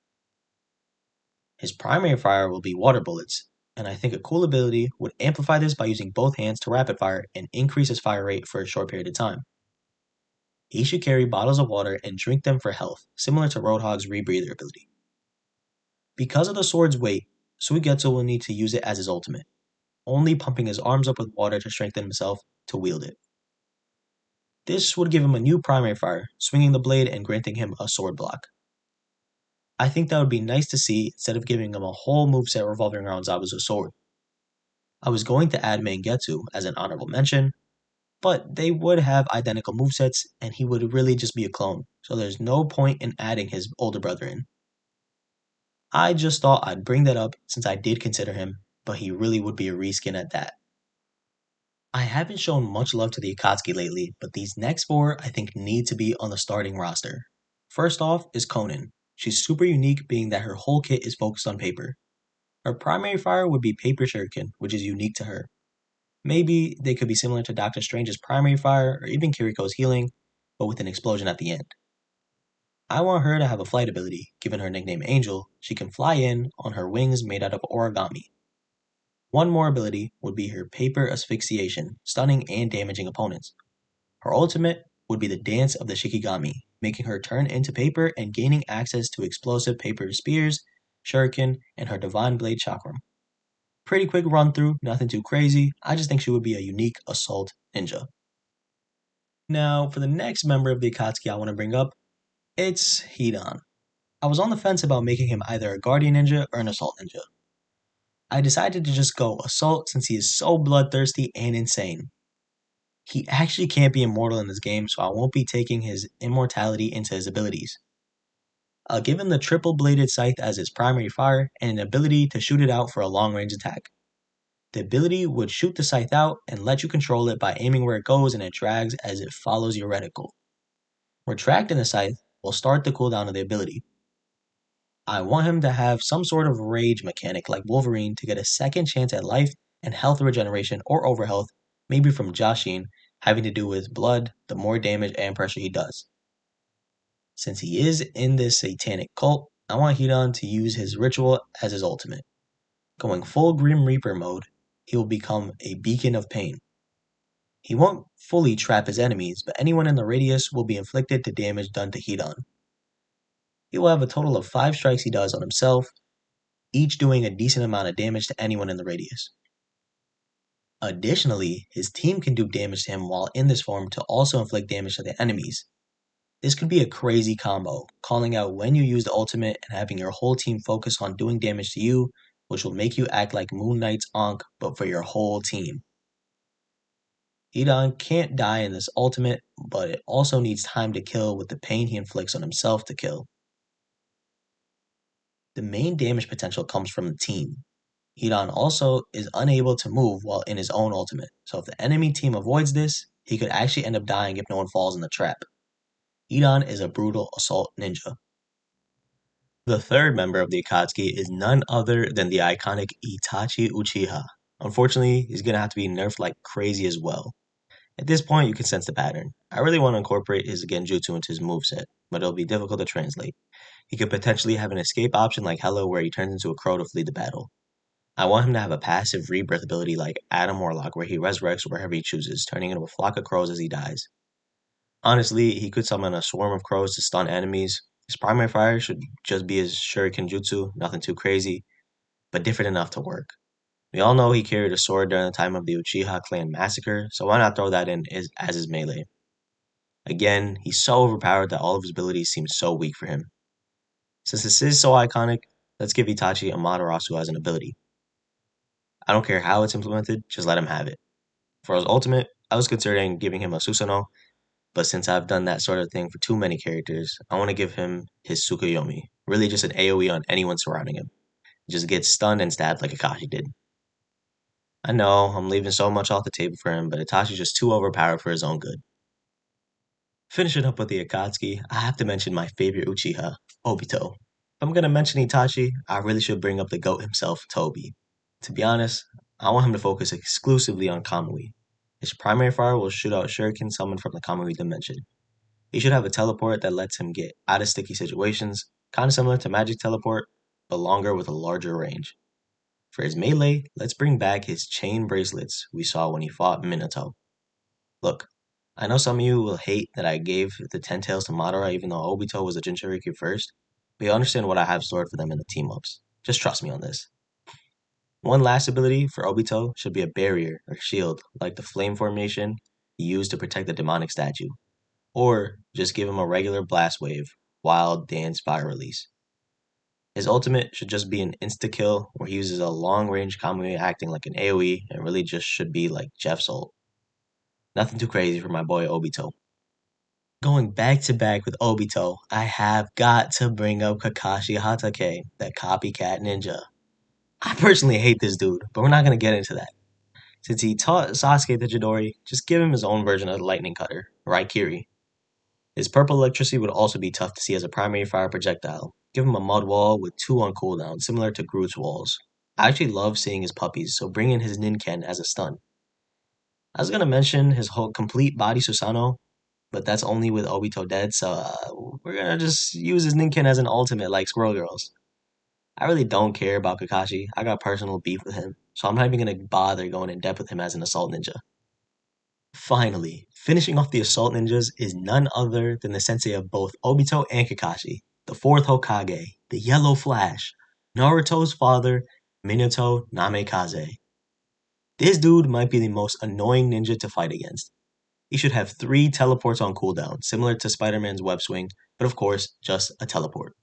His primary fire will be water bullets, and I think a cool ability would amplify this by using both hands to rapid fire and increase his fire rate for a short period of time. He should carry bottles of water and drink them for health, similar to Roadhog's Rebreather ability. Because of the sword's weight, Suigetsu will need to use it as his ultimate, only pumping his arms up with water to strengthen himself to wield it. This would give him a new primary fire, swinging the blade and granting him a sword block. I think that would be nice to see instead of giving him a whole moveset revolving around Zabuza's sword. I was going to add Mangetsu as an honorable mention, but they would have identical movesets and he would really just be a clone, so there's no point in adding his older brother in. I just thought I'd bring that up since I did consider him, but he really would be a reskin at that. I haven't shown much love to the Akatsuki lately, but these next four I think need to be on the starting roster. First off is Konan. She's super unique being that her whole kit is focused on paper. Her primary fire would be Paper Shuriken, which is unique to her. Maybe they could be similar to Doctor Strange's primary fire or even Kiriko's healing, but with an explosion at the end. I want her to have a flight ability. Given her nickname Angel, she can fly in on her wings made out of origami. One more ability would be her paper asphyxiation, stunning and damaging opponents. Her ultimate would be the dance of the Shikigami, making her turn into paper and gaining access to explosive paper spears, shuriken, and her divine blade chakram. Pretty quick run through, nothing too crazy. I just think she would be a unique assault ninja. Now, for the next member of the Akatsuki I want to bring up, it's Hidan. I was on the fence about making him either a guardian ninja or an assault ninja. I decided to just go assault since he is so bloodthirsty and insane. He actually can't be immortal in this game, so I won't be taking his immortality into his abilities. I'll give him the triple bladed scythe as his primary fire and an ability to shoot it out for a long range attack. The ability would shoot the scythe out and let you control it by aiming where it goes and it drags as it follows your reticle. Retracting the scythe will start the cooldown of the ability. I want him to have some sort of rage mechanic like Wolverine to get a second chance at life and health regeneration or overhealth, maybe from Jashin, having to do with blood, the more damage and pressure he does. Since he is in this satanic cult, I want Hidan to use his ritual as his ultimate. Going full Grim Reaper mode, he will become a beacon of pain. He won't fully trap his enemies, but anyone in the radius will be inflicted to damage done to Hidan. He will have a total of 5 strikes he does on himself, each doing a decent amount of damage to anyone in the radius. Additionally, his team can do damage to him while in this form to also inflict damage to the enemies. This could be a crazy combo, calling out when you use the ultimate and having your whole team focus on doing damage to you, which will make you act like Moon Knight's Ankh, but for your whole team. Hidan can't die in this ultimate, but it also needs time to kill with the pain he inflicts on himself to kill. The main damage potential comes from the team. Hidan also is unable to move while in his own ultimate, so if the enemy team avoids this, he could actually end up dying if no one falls in the trap. Hidan is a brutal assault ninja. The third member of the Akatsuki is none other than the iconic Itachi Uchiha. Unfortunately, he's gonna have to be nerfed like crazy as well. At this point, you can sense the pattern. I really want to incorporate his Genjutsu into his moveset, but it'll be difficult to translate. He could potentially have an escape option like Hello where he turns into a crow to flee the battle. I want him to have a passive rebirth ability like Adam Warlock where he resurrects wherever he chooses, turning into a flock of crows as he dies. Honestly, he could summon a swarm of crows to stun enemies. His primary fire should just be his Shuriken Jutsu, nothing too crazy, but different enough to work. We all know he carried a sword during the time of the Uchiha clan massacre, so why not throw that in as his melee? Again, he's so overpowered that all of his abilities seem so weak for him. Since this is so iconic, let's give Itachi Amaterasu as an ability. I don't care how it's implemented, just let him have it. For his ultimate, I was considering giving him a Susanoo, but since I've done that sort of thing for too many characters, I want to give him his Tsukuyomi, really just an AoE on anyone surrounding him. Just get stunned and stabbed like Kakashi did. I know, I'm leaving so much off the table for him, but Itachi's just too overpowered for his own good. Finishing up with the Akatsuki, I have to mention my favorite Uchiha, Obito. If I'm gonna mention Itachi, I really should bring up the GOAT himself, Toby. To be honest, I want him to focus exclusively on Kamui. His primary fire will shoot out shuriken summoned from the Kamui dimension. He should have a teleport that lets him get out of sticky situations, kinda similar to Magic Teleport, but longer with a larger range. For his melee, let's bring back his chain bracelets we saw when he fought Minato. Look, I know some of you will hate that I gave the 10 tails to Madara even though Obito was a Jinchuriki first, but you understand what I have stored for them in the team-ups. Just trust me on this. One last ability for Obito should be a barrier or shield, like the flame formation he used to protect the demonic statue. Or just give him a regular blast wave, wild dance fire release. His ultimate should just be an insta-kill where he uses a long-range Kamui acting like an AoE and really just should be like Jeff's ult. Nothing too crazy for my boy Obito. Going back to back with Obito, I have got to bring up Kakashi Hatake, that copycat ninja. I personally hate this dude, but we're not gonna get into that. Since he taught Sasuke the Chidori, just give him his own version of the lightning cutter, Raikiri. His purple electricity would also be tough to see as a primary fire projectile. Give him a mud wall with 2 on cooldown, similar to Groot's walls. I actually love seeing his puppies, so bring in his Ninken as a stun. I was gonna mention his whole complete body Susanoo, but that's only with Obito dead, so we're gonna just use his Ninken as an ultimate like Squirrel Girls. I really don't care about Kakashi. I got personal beef with him, so I'm not even gonna bother going in depth with him as an assault ninja. Finally, finishing off the assault ninjas is none other than the sensei of both Obito and Kakashi, the fourth Hokage, the Yellow Flash, Naruto's father, Minato Namikaze. This dude might be the most annoying ninja to fight against. He should have 3 teleports on cooldown, similar to Spider-Man's web swing, but of course, just a teleport.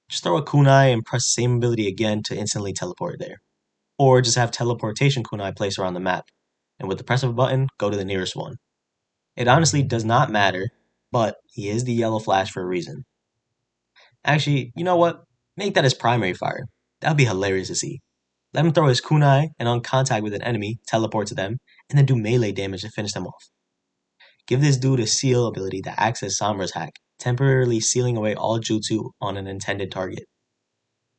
Just throw a kunai and press the same ability again to instantly teleport there. Or just have teleportation kunai placed around the map, and with the press of a button, go to the nearest one. It honestly does not matter, but he is the yellow flash for a reason. Actually, you know what? Make that his primary fire. That would be hilarious to see. Let him throw his kunai and on contact with an enemy, teleport to them, and then do melee damage to finish them off. Give this dude a seal ability that acts as Sombra's hack, temporarily sealing away all jutsu on an intended target.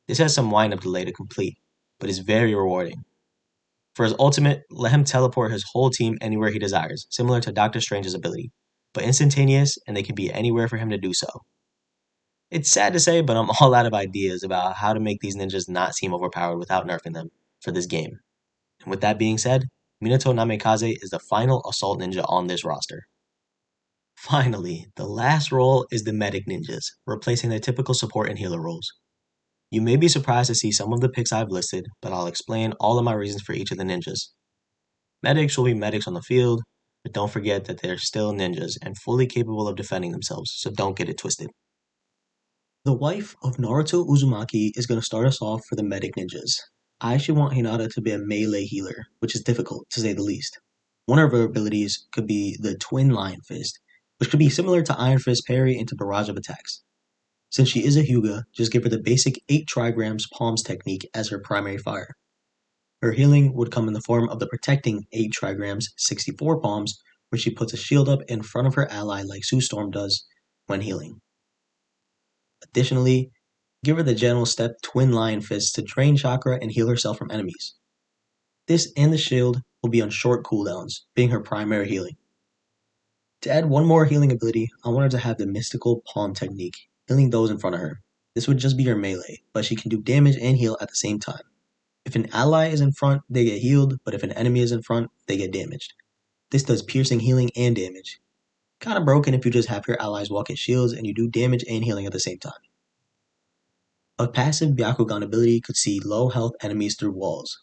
This has some windup delay to complete, but is very rewarding. For his ultimate, let him teleport his whole team anywhere he desires, similar to Doctor Strange's ability, but instantaneous and they can be anywhere for him to do so. It's sad to say, but I'm all out of ideas about how to make these ninjas not seem overpowered without nerfing them for this game. And with that being said, Minato Namikaze is the final assault ninja on this roster. Finally, the last role is the medic ninjas, replacing their typical support and healer roles. You may be surprised to see some of the picks I've listed, but I'll explain all of my reasons for each of the ninjas. Medics will be medics on the field, but don't forget that they're still ninjas and fully capable of defending themselves, so don't get it twisted. The wife of Naruto Uzumaki is going to start us off for the medic ninjas. I actually want Hinata to be a melee healer, which is difficult to say the least. One of her abilities could be the Twin Lion Fist, which could be similar to Iron Fist parry into barrage of attacks. Since she is a Hyuga, just give her the basic 8 trigrams palms technique as her primary fire. Her healing would come in the form of the protecting 8 trigrams 64 palms, where she puts a shield up in front of her ally like Sue Storm does when healing. Additionally, give her the general step Twin Lion Fists to drain chakra and heal herself from enemies. This and the shield will be on short cooldowns, being her primary healing. To add one more healing ability, I want her to have the mystical palm technique, healing those in front of her. This would just be her melee, but she can do damage and heal at the same time. If an ally is in front, they get healed, but if an enemy is in front, they get damaged. This does piercing, healing, and damage. Kinda broken if you just have your allies walk in shields and you do damage and healing at the same time. A passive Byakugan ability could see low health enemies through walls.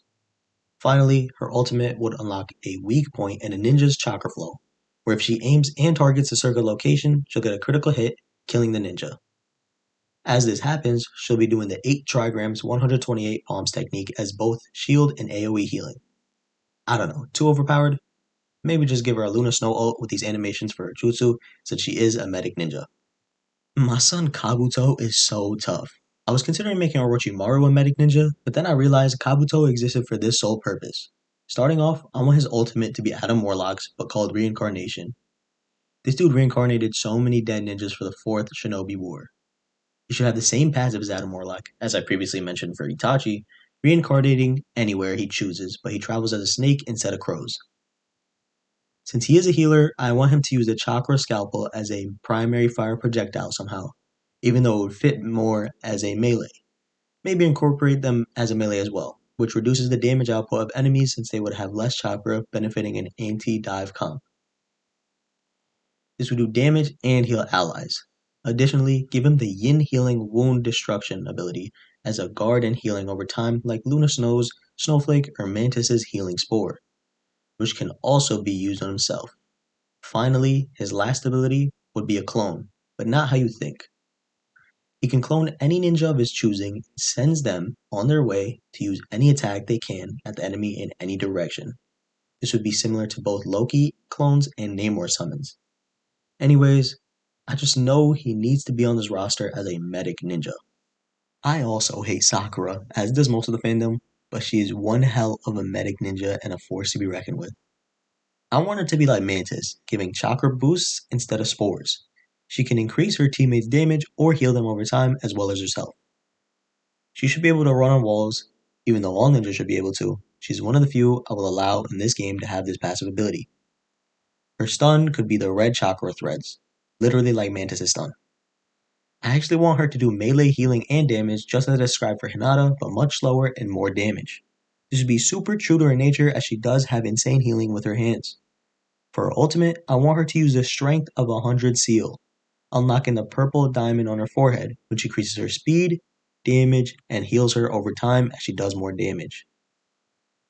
Finally, her ultimate would unlock a weak point in a ninja's chakra flow, where if she aims and targets a circle location, she'll get a critical hit, killing the ninja. As this happens, she'll be doing the 8 trigrams 128 palms technique as both shield and AoE healing. I don't know, too overpowered? Maybe just give her a Luna Snow ult with these animations for her jutsu, since she is a medic ninja. My son Kabuto is so tough. I was considering making Orochimaru a medic ninja, but then I realized Kabuto existed for this sole purpose. Starting off, I want his ultimate to be Adam Warlock's, but called Reincarnation. This dude reincarnated so many dead ninjas for the 4th Shinobi War. He should have the same passive as Adam Warlock, as I previously mentioned for Itachi, reincarnating anywhere he chooses, but he travels as a snake instead of crows. Since he is a healer, I want him to use the Chakra Scalpel as a primary fire projectile somehow, even though it would fit more as a melee. Maybe incorporate them as a melee as well, which reduces the damage output of enemies since they would have less chakra, benefiting an anti-dive comp. This would do damage and heal allies. Additionally, give him the Yin Healing Wound Destruction ability as a guard and healing over time like Luna Snow's Snowflake or Mantis's Healing Spore, which can also be used on himself. Finally, his last ability would be a clone, but not how you think. He can clone any ninja of his choosing and sends them on their way to use any attack they can at the enemy in any direction. This would be similar to both Loki clones and Namor summons. Anyways, I just know he needs to be on this roster as a medic ninja. I also hate Sakura, as does most of the fandom, but she is one hell of a medic ninja and a force to be reckoned with. I want her to be like Mantis, giving chakra boosts instead of spores. She can increase her teammates' damage or heal them over time as well as herself. She should be able to run on walls, even though all ninjas should be able to. She's one of the few I will allow in this game to have this passive ability. Her stun could be the red chakra threads, literally like Mantis' stun. I actually want her to do melee healing and damage just as described for Hinata, but much slower and more damage. This would be super true to her nature as she does have insane healing with her hands. For her ultimate, I want her to use the strength of 100 seal, unlocking the purple diamond on her forehead, which increases her speed, damage, and heals her over time as she does more damage.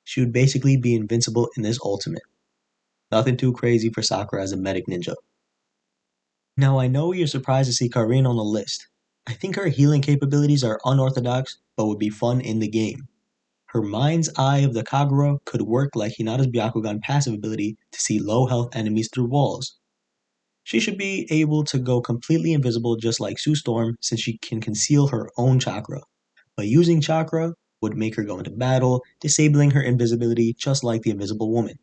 She would basically be invincible in this ultimate. Nothing too crazy for Sakura as a medic ninja. Now I know you're surprised to see Karin on the list. I think her healing capabilities are unorthodox, but would be fun in the game. Her Mind's Eye of the Kagura could work like Hinata's Byakugan passive ability to see low health enemies through walls. She should be able to go completely invisible just like Sue Storm since she can conceal her own chakra. But using chakra would make her go into battle, disabling her invisibility just like the Invisible Woman.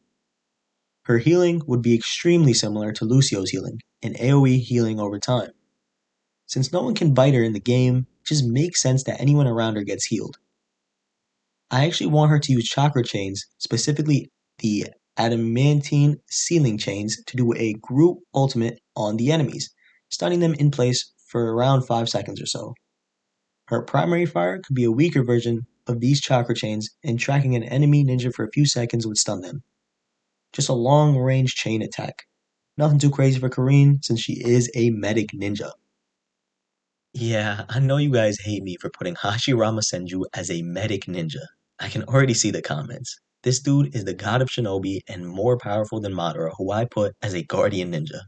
Her healing would be extremely similar to Lucio's healing, an AoE healing over time. Since no one can bite her in the game, it just makes sense that anyone around her gets healed. I actually want her to use chakra chains, specifically the adamantine ceiling chains, to do a group ultimate on the enemies, stunning them in place for around 5 seconds or so. Her primary fire could be a weaker version of these chakra chains, and tracking an enemy ninja for a few seconds would stun them. Just a long range chain attack. Nothing too crazy for Karin since she is a medic ninja. Yeah, I know you guys hate me for putting Hashirama Senju as a medic ninja. I can already see the comments. This dude is the god of shinobi and more powerful than Madara, who I put as a guardian ninja.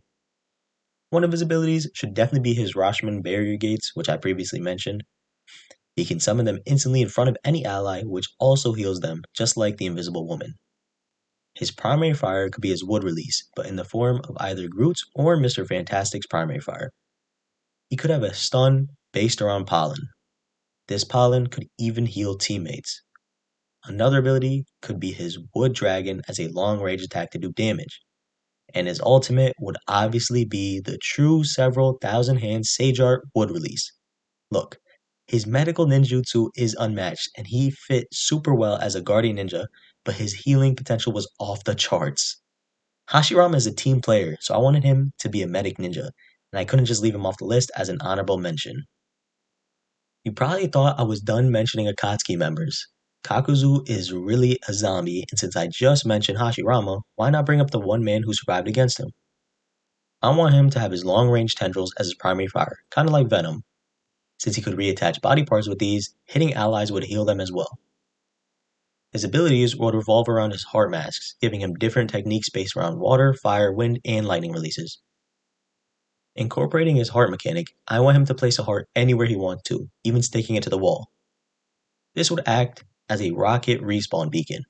One of his abilities should definitely be his Rashomon barrier gates, which I previously mentioned. He can summon them instantly in front of any ally, which also heals them, just like the Invisible Woman. His primary fire could be his wood release, but in the form of either Groot's or Mr. Fantastic's primary fire. He could have a stun based around pollen. This pollen could even heal teammates. Another ability could be his Wood Dragon as a long range attack to do damage. And his ultimate would obviously be the true several thousand hand Sage Art Wood Release. Look, his medical ninjutsu is unmatched and he fit super well as a guardian ninja, but his healing potential was off the charts. Hashirama is a team player, so I wanted him to be a medic ninja, and I couldn't just leave him off the list as an honorable mention. You probably thought I was done mentioning Akatsuki members. Kakuzu is really a zombie, and since I just mentioned Hashirama, why not bring up the one man who survived against him? I want him to have his long-range tendrils as his primary fire, kind of like Venom. Since he could reattach body parts with these, hitting allies would heal them as well. His abilities would revolve around his heart masks, giving him different techniques based around water, fire, wind, and lightning releases. Incorporating his heart mechanic, I want him to place a heart anywhere he wants to, even sticking it to the wall. This would act as a rocket respawn beacon.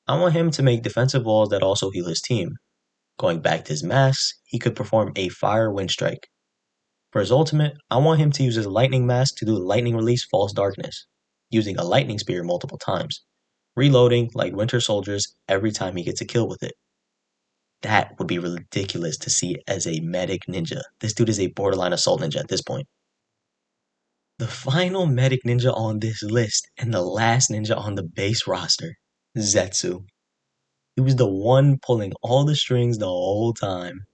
I want him to make defensive walls that also heal his team. Going back to his masks, he could perform a fire wind strike. For his ultimate, I want him to use his lightning mask to do lightning release false darkness, using a lightning spear multiple times, reloading like Winter Soldiers every time he gets a kill with it. That would be ridiculous to see as a medic ninja. This dude is a borderline assault ninja at this point. The final medic ninja on this list, and the last ninja on the base roster, Zetsu. He was the one pulling all the strings the whole time.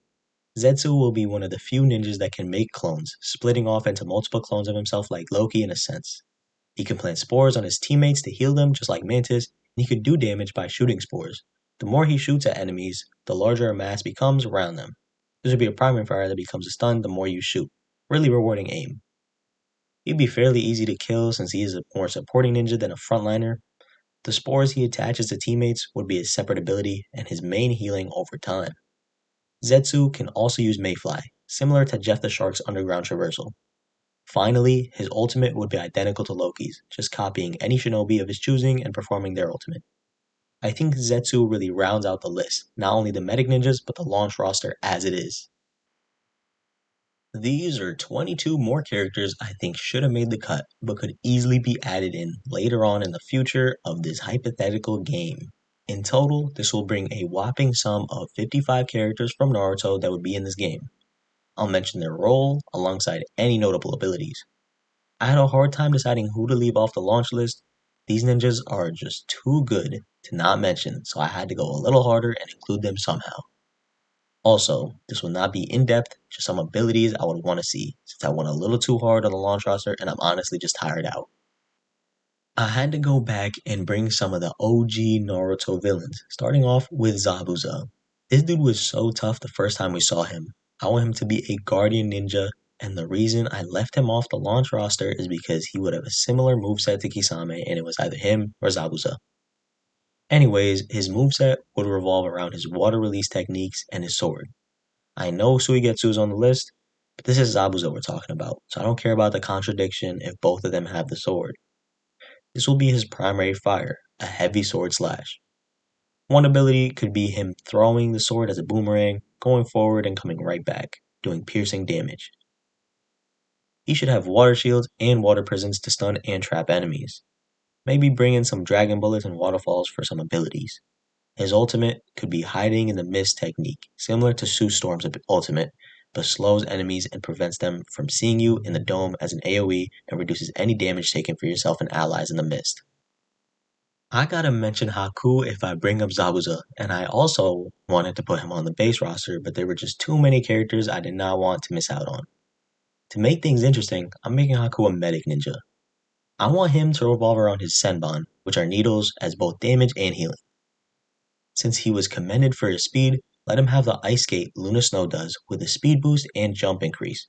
Zetsu will be one of the few ninjas that can make clones, splitting off into multiple clones of himself like Loki in a sense. He can plant spores on his teammates to heal them just like Mantis, and he could do damage by shooting spores. The more he shoots at enemies, the larger a mass becomes around them. This would be a primary fire that becomes a stun the more you shoot, really rewarding aim. He'd be fairly easy to kill since he is a more supporting ninja than a frontliner. The spores he attaches to teammates would be his separate ability and his main healing over time. Zetsu can also use Mayfly, similar to Jeff the Shark's underground traversal. Finally, his ultimate would be identical to Loki's, just copying any shinobi of his choosing and performing their ultimate. I think Zetsu really rounds out the list, not only the medic ninjas, but the launch roster as it is. These are 22 more characters I think should have made the cut, but could easily be added in later on in the future of this hypothetical game. In total, this will bring a whopping sum of 55 characters from Naruto that would be in this game. I'll mention their role alongside any notable abilities. I had a hard time deciding who to leave off the launch list. These ninjas are just too good to not mention, so I had to go a little harder and include them somehow. Also, this will not be in depth, just some abilities I would want to see, since I went a little too hard on the launch roster and I'm honestly just tired out. I had to go back and bring some of the OG Naruto villains, starting off with Zabuza. This dude was so tough the first time we saw him. I want him to be a guardian ninja, and the reason I left him off the launch roster is because he would have a similar moveset to Kisame, and it was either him or Zabuza. Anyways, his moveset would revolve around his water release techniques and his sword. I know Suigetsu is on the list, but this is Zabuza we're talking about, so I don't care about the contradiction if both of them have the sword. This will be his primary fire, a heavy sword slash. One ability could be him throwing the sword as a boomerang, going forward and coming right back, doing piercing damage. He should have water shields and water prisons to stun and trap enemies. Maybe bring in some dragon bullets and waterfalls for some abilities. His ultimate could be hiding in the mist technique, similar to Sue Storm's ultimate, but slows enemies and prevents them from seeing you in the dome as an AoE and reduces any damage taken for yourself and allies in the mist. I gotta mention Haku if I bring up Zabuza, and I also wanted to put him on the base roster, but there were just too many characters I did not want to miss out on. To make things interesting, I'm making Haku a medic ninja. I want him to revolve around his Senbon, which are needles as both damage and healing. Since he was commended for his speed, let him have the ice skate Luna Snow does with a speed boost and jump increase.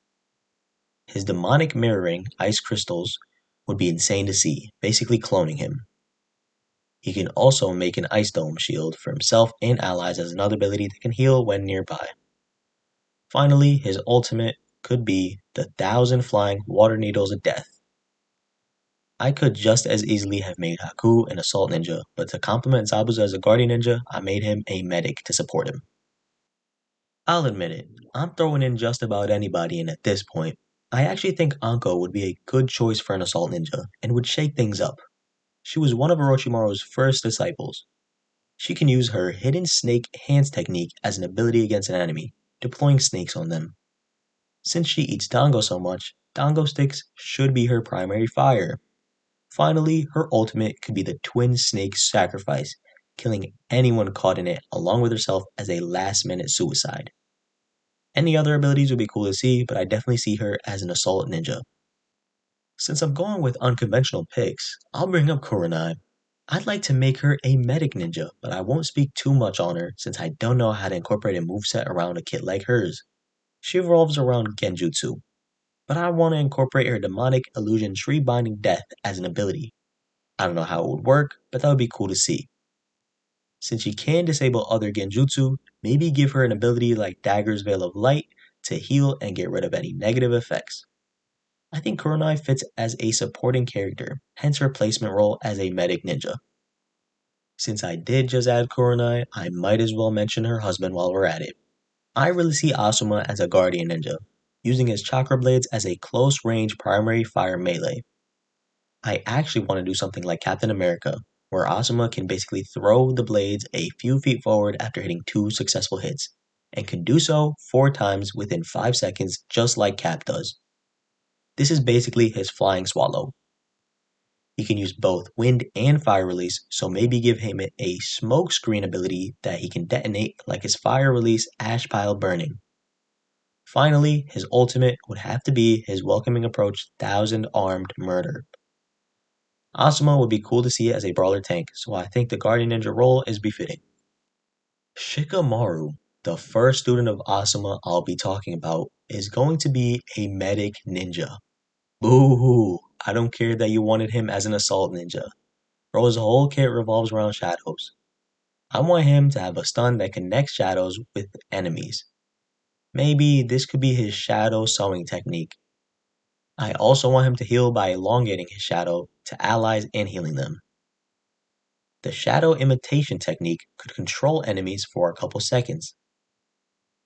His demonic mirroring ice crystals would be insane to see, basically cloning him. He can also make an ice dome shield for himself and allies as another ability that can heal when nearby. Finally, his ultimate could be the 1,000 flying water needles of death. I could just as easily have made Haku an assault ninja, but to complement Zabuza as a guardian ninja, I made him a medic to support him. I'll admit it, I'm throwing in just about anybody in at this point. I actually think Anko would be a good choice for an assault ninja, and would shake things up. She was one of Orochimaru's first disciples. She can use her hidden snake hands technique as an ability against an enemy, deploying snakes on them. Since she eats dango so much, dango sticks should be her primary fire. Finally, her ultimate could be the twin snake sacrifice, killing anyone caught in it along with herself as a last minute suicide. Any other abilities would be cool to see, but I definitely see her as an assault ninja. Since I'm going with unconventional picks, I'll bring up Kurenai. I'd like to make her a medic ninja, but I won't speak too much on her since I don't know how to incorporate a moveset around a kit like hers. She revolves around Genjutsu, but I want to incorporate her demonic illusion tree binding death as an ability. I don't know how it would work, but that would be cool to see. Since she can disable other Genjutsu, maybe give her an ability like Dagger's Veil of Light to heal and get rid of any negative effects. I think Kurenai fits as a supporting character, hence her placement role as a medic ninja. Since I did just add Kurenai, I might as well mention her husband while we're at it. I really see Asuma as a guardian ninja, using his chakra blades as a close range primary fire melee. I actually want to do something like Captain America, where Asuma can basically throw the blades a few feet forward after hitting 2 successful hits, and can do so 4 times within 5 seconds just like Cap does. This is basically his flying swallow. He can use both wind and fire release, so maybe give him a smoke screen ability that he can detonate like his fire release ash pile burning. Finally, his ultimate would have to be his welcoming approach 1,000 armed murder. Asuma would be cool to see as a brawler tank, so I think the guardian ninja role is befitting. Shikamaru, the first student of Asuma I'll be talking about, is going to be a medic ninja. Boo hoo! I don't care that you wanted him as an assault ninja. Bro's whole kit revolves around shadows. I want him to have a stun that connects shadows with enemies. Maybe this could be his shadow sewing technique. I also want him to heal by elongating his shadow to allies and healing them. The shadow imitation technique could control enemies for a couple seconds.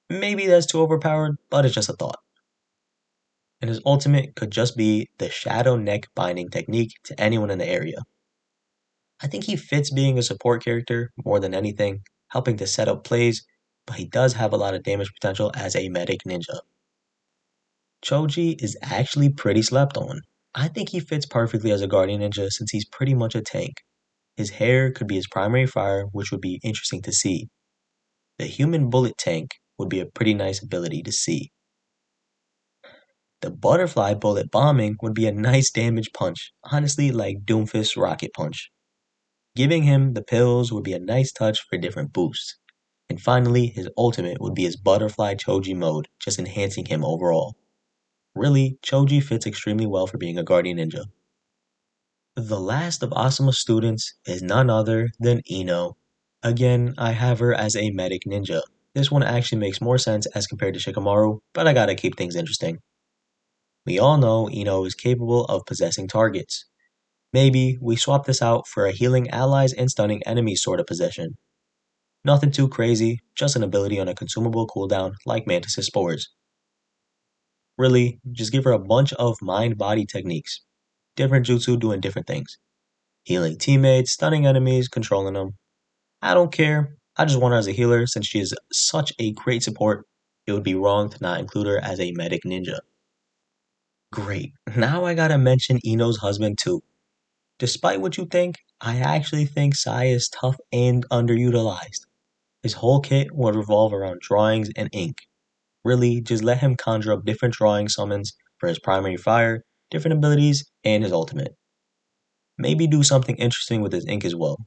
Maybe that's too overpowered, but it's just a thought. And his ultimate could just be the shadow neck binding technique to anyone in the area. I think he fits being a support character more than anything, helping to set up plays, but he does have a lot of damage potential as a medic ninja. Choji is actually pretty slept on. I think he fits perfectly as a guardian ninja since he's pretty much a tank. His hair could be his primary fire, which would be interesting to see. The human bullet tank would be a pretty nice ability to see. The butterfly bullet bombing would be a nice damage punch, honestly like Doomfist's rocket punch. Giving him the pills would be a nice touch for different boosts. And finally, his ultimate would be his butterfly Choji mode, just enhancing him overall. Really, Choji fits extremely well for being a guardian ninja. The last of Asuma's students is none other than Ino. Again, I have her as a medic ninja. This one actually makes more sense as compared to Shikamaru, but I gotta keep things interesting. We all know Ino is capable of possessing targets. Maybe we swap this out for a healing allies and stunning enemies sort of possession. Nothing too crazy, just an ability on a consumable cooldown like Mantis' spores. Really, just give her a bunch of mind-body techniques. Different jutsu doing different things. Healing teammates, stunning enemies, controlling them. I don't care. I just want her as a healer since she is such a great support. It would be wrong to not include her as a medic ninja. Great. Now I gotta mention Ino's husband too. Despite what you think, I actually think Sai is tough and underutilized. His whole kit would revolve around drawings and ink. Really, just let him conjure up different drawing summons for his primary fire, different abilities, and his ultimate. Maybe do something interesting with his ink as well.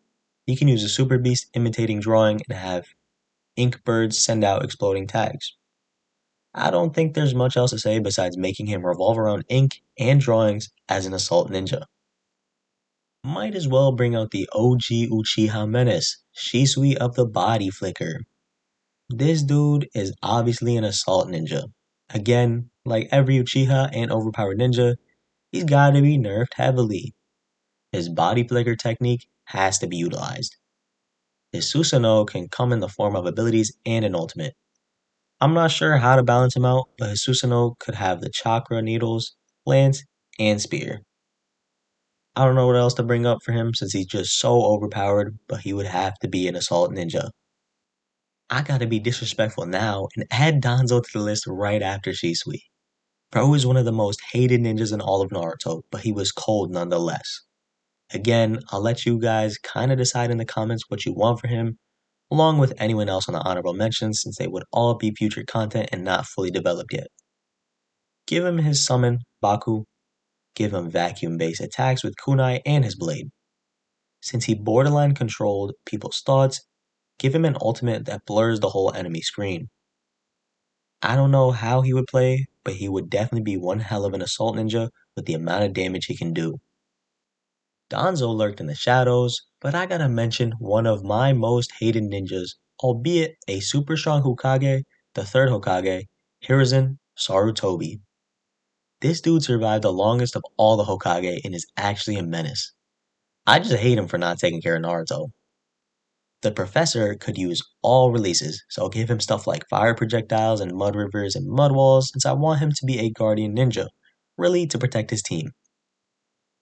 He can use a super beast imitating drawing and have ink birds send out exploding tags. I don't think there's much else to say besides making him revolve around ink and drawings as an assault ninja. Might as well bring out the OG Uchiha menace, Shisui of the Body Flicker. This dude is obviously an assault ninja. Again, like every Uchiha and overpowered ninja, he's gotta be nerfed heavily. His body flicker technique has to be utilized. His Susanoo can come in the form of abilities and an ultimate. I'm not sure how to balance him out, but his Susanoo could have the chakra needles, lance, and spear. I don't know what else to bring up for him since he's just so overpowered, but he would have to be an assault ninja. I gotta be disrespectful now and add Danzo to the list right after Shisui. Bro is one of the most hated ninjas in all of Naruto, but he was cold nonetheless. Again, I'll let you guys kinda decide in the comments what you want for him, along with anyone else on the honorable mentions since they would all be future content and not fully developed yet. Give him his summon, Baku. Give him vacuum-based attacks with kunai and his blade. Since he borderline controlled people's thoughts, give him an ultimate that blurs the whole enemy screen. I don't know how he would play, but he would definitely be one hell of an assault ninja with the amount of damage he can do. Danzo lurked in the shadows, but I gotta mention one of my most hated ninjas, albeit a super strong Hokage, the third Hokage, Hiruzen Sarutobi. This dude survived the longest of all the Hokage and is actually a menace. I just hate him for not taking care of Naruto. The professor could use all releases, so I'll give him stuff like fire projectiles and mud rivers and mud walls since I want him to be a guardian ninja, really to protect his team.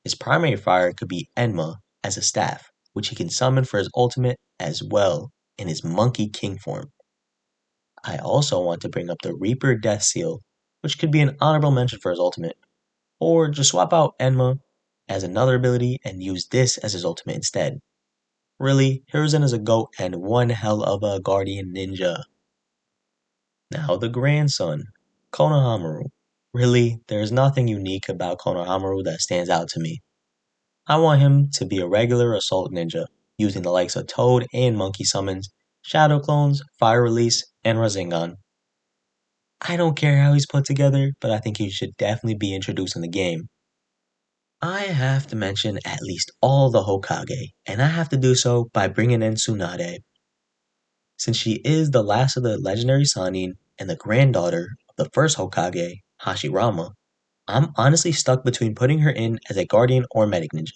His primary fire could be Enma as a staff, which he can summon for his ultimate as well in his Monkey King form. I also want to bring up the Reaper Death Seal, which could be an honorable mention for his ultimate, or just swap out Enma as another ability and use this as his ultimate instead. Really, Hiruzen is a goat and one hell of a guardian ninja. Now the grandson, Konohamaru. Really, there's nothing unique about Konohamaru that stands out to me. I want him to be a regular assault ninja, using the likes of Toad and Monkey summons, Shadow clones, Fire release, and Rasengan. I don't care how he's put together, but I think he should definitely be introduced in the game. I have to mention at least all the Hokage, and I have to do so by bringing in Tsunade. Since she is the last of the legendary Sannin and the granddaughter of the first Hokage, Hashirama, I'm honestly stuck between putting her in as a guardian or medic ninja.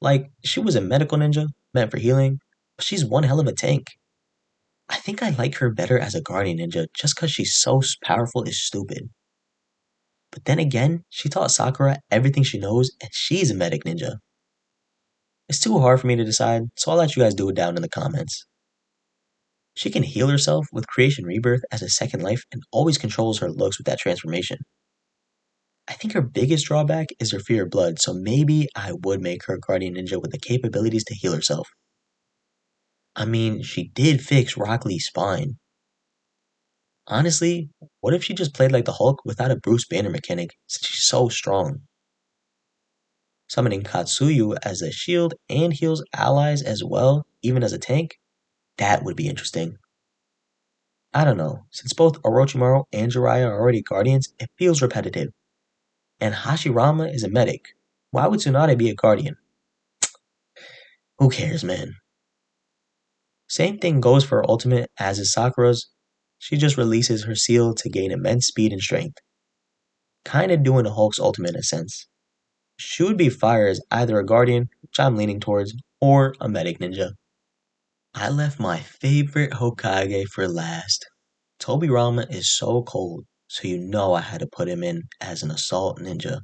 Like, she was a medical ninja, meant for healing, but she's one hell of a tank. I think I like her better as a guardian ninja just because she's so powerful is stupid. But then again, she taught Sakura everything she knows and she's a medic ninja. It's too hard for me to decide, so I'll let you guys do it down in the comments. She can heal herself with Creation Rebirth as a second life and always controls her looks with that transformation. I think her biggest drawback is her fear of blood, so maybe I would make her a guardian ninja with the capabilities to heal herself. I mean, she did fix Rock Lee's spine. Honestly, what if she just played like the Hulk without a Bruce Banner mechanic since she's so strong? Summoning Katsuyu as a shield and heals allies as well, even as a tank? That would be interesting. I don't know, since both Orochimaru and Jiraiya are already guardians, it feels repetitive. And Hashirama is a medic. Why would Tsunade be a guardian? Who cares, man? Same thing goes for her ultimate as is Sakura's. She just releases her seal to gain immense speed and strength. Kinda doing a Hulk's ultimate in a sense. She would be fire as either a guardian, which I'm leaning towards, or a medic ninja. I left my favorite Hokage for last. Tobirama is so cold, so you know I had to put him in as an assault ninja.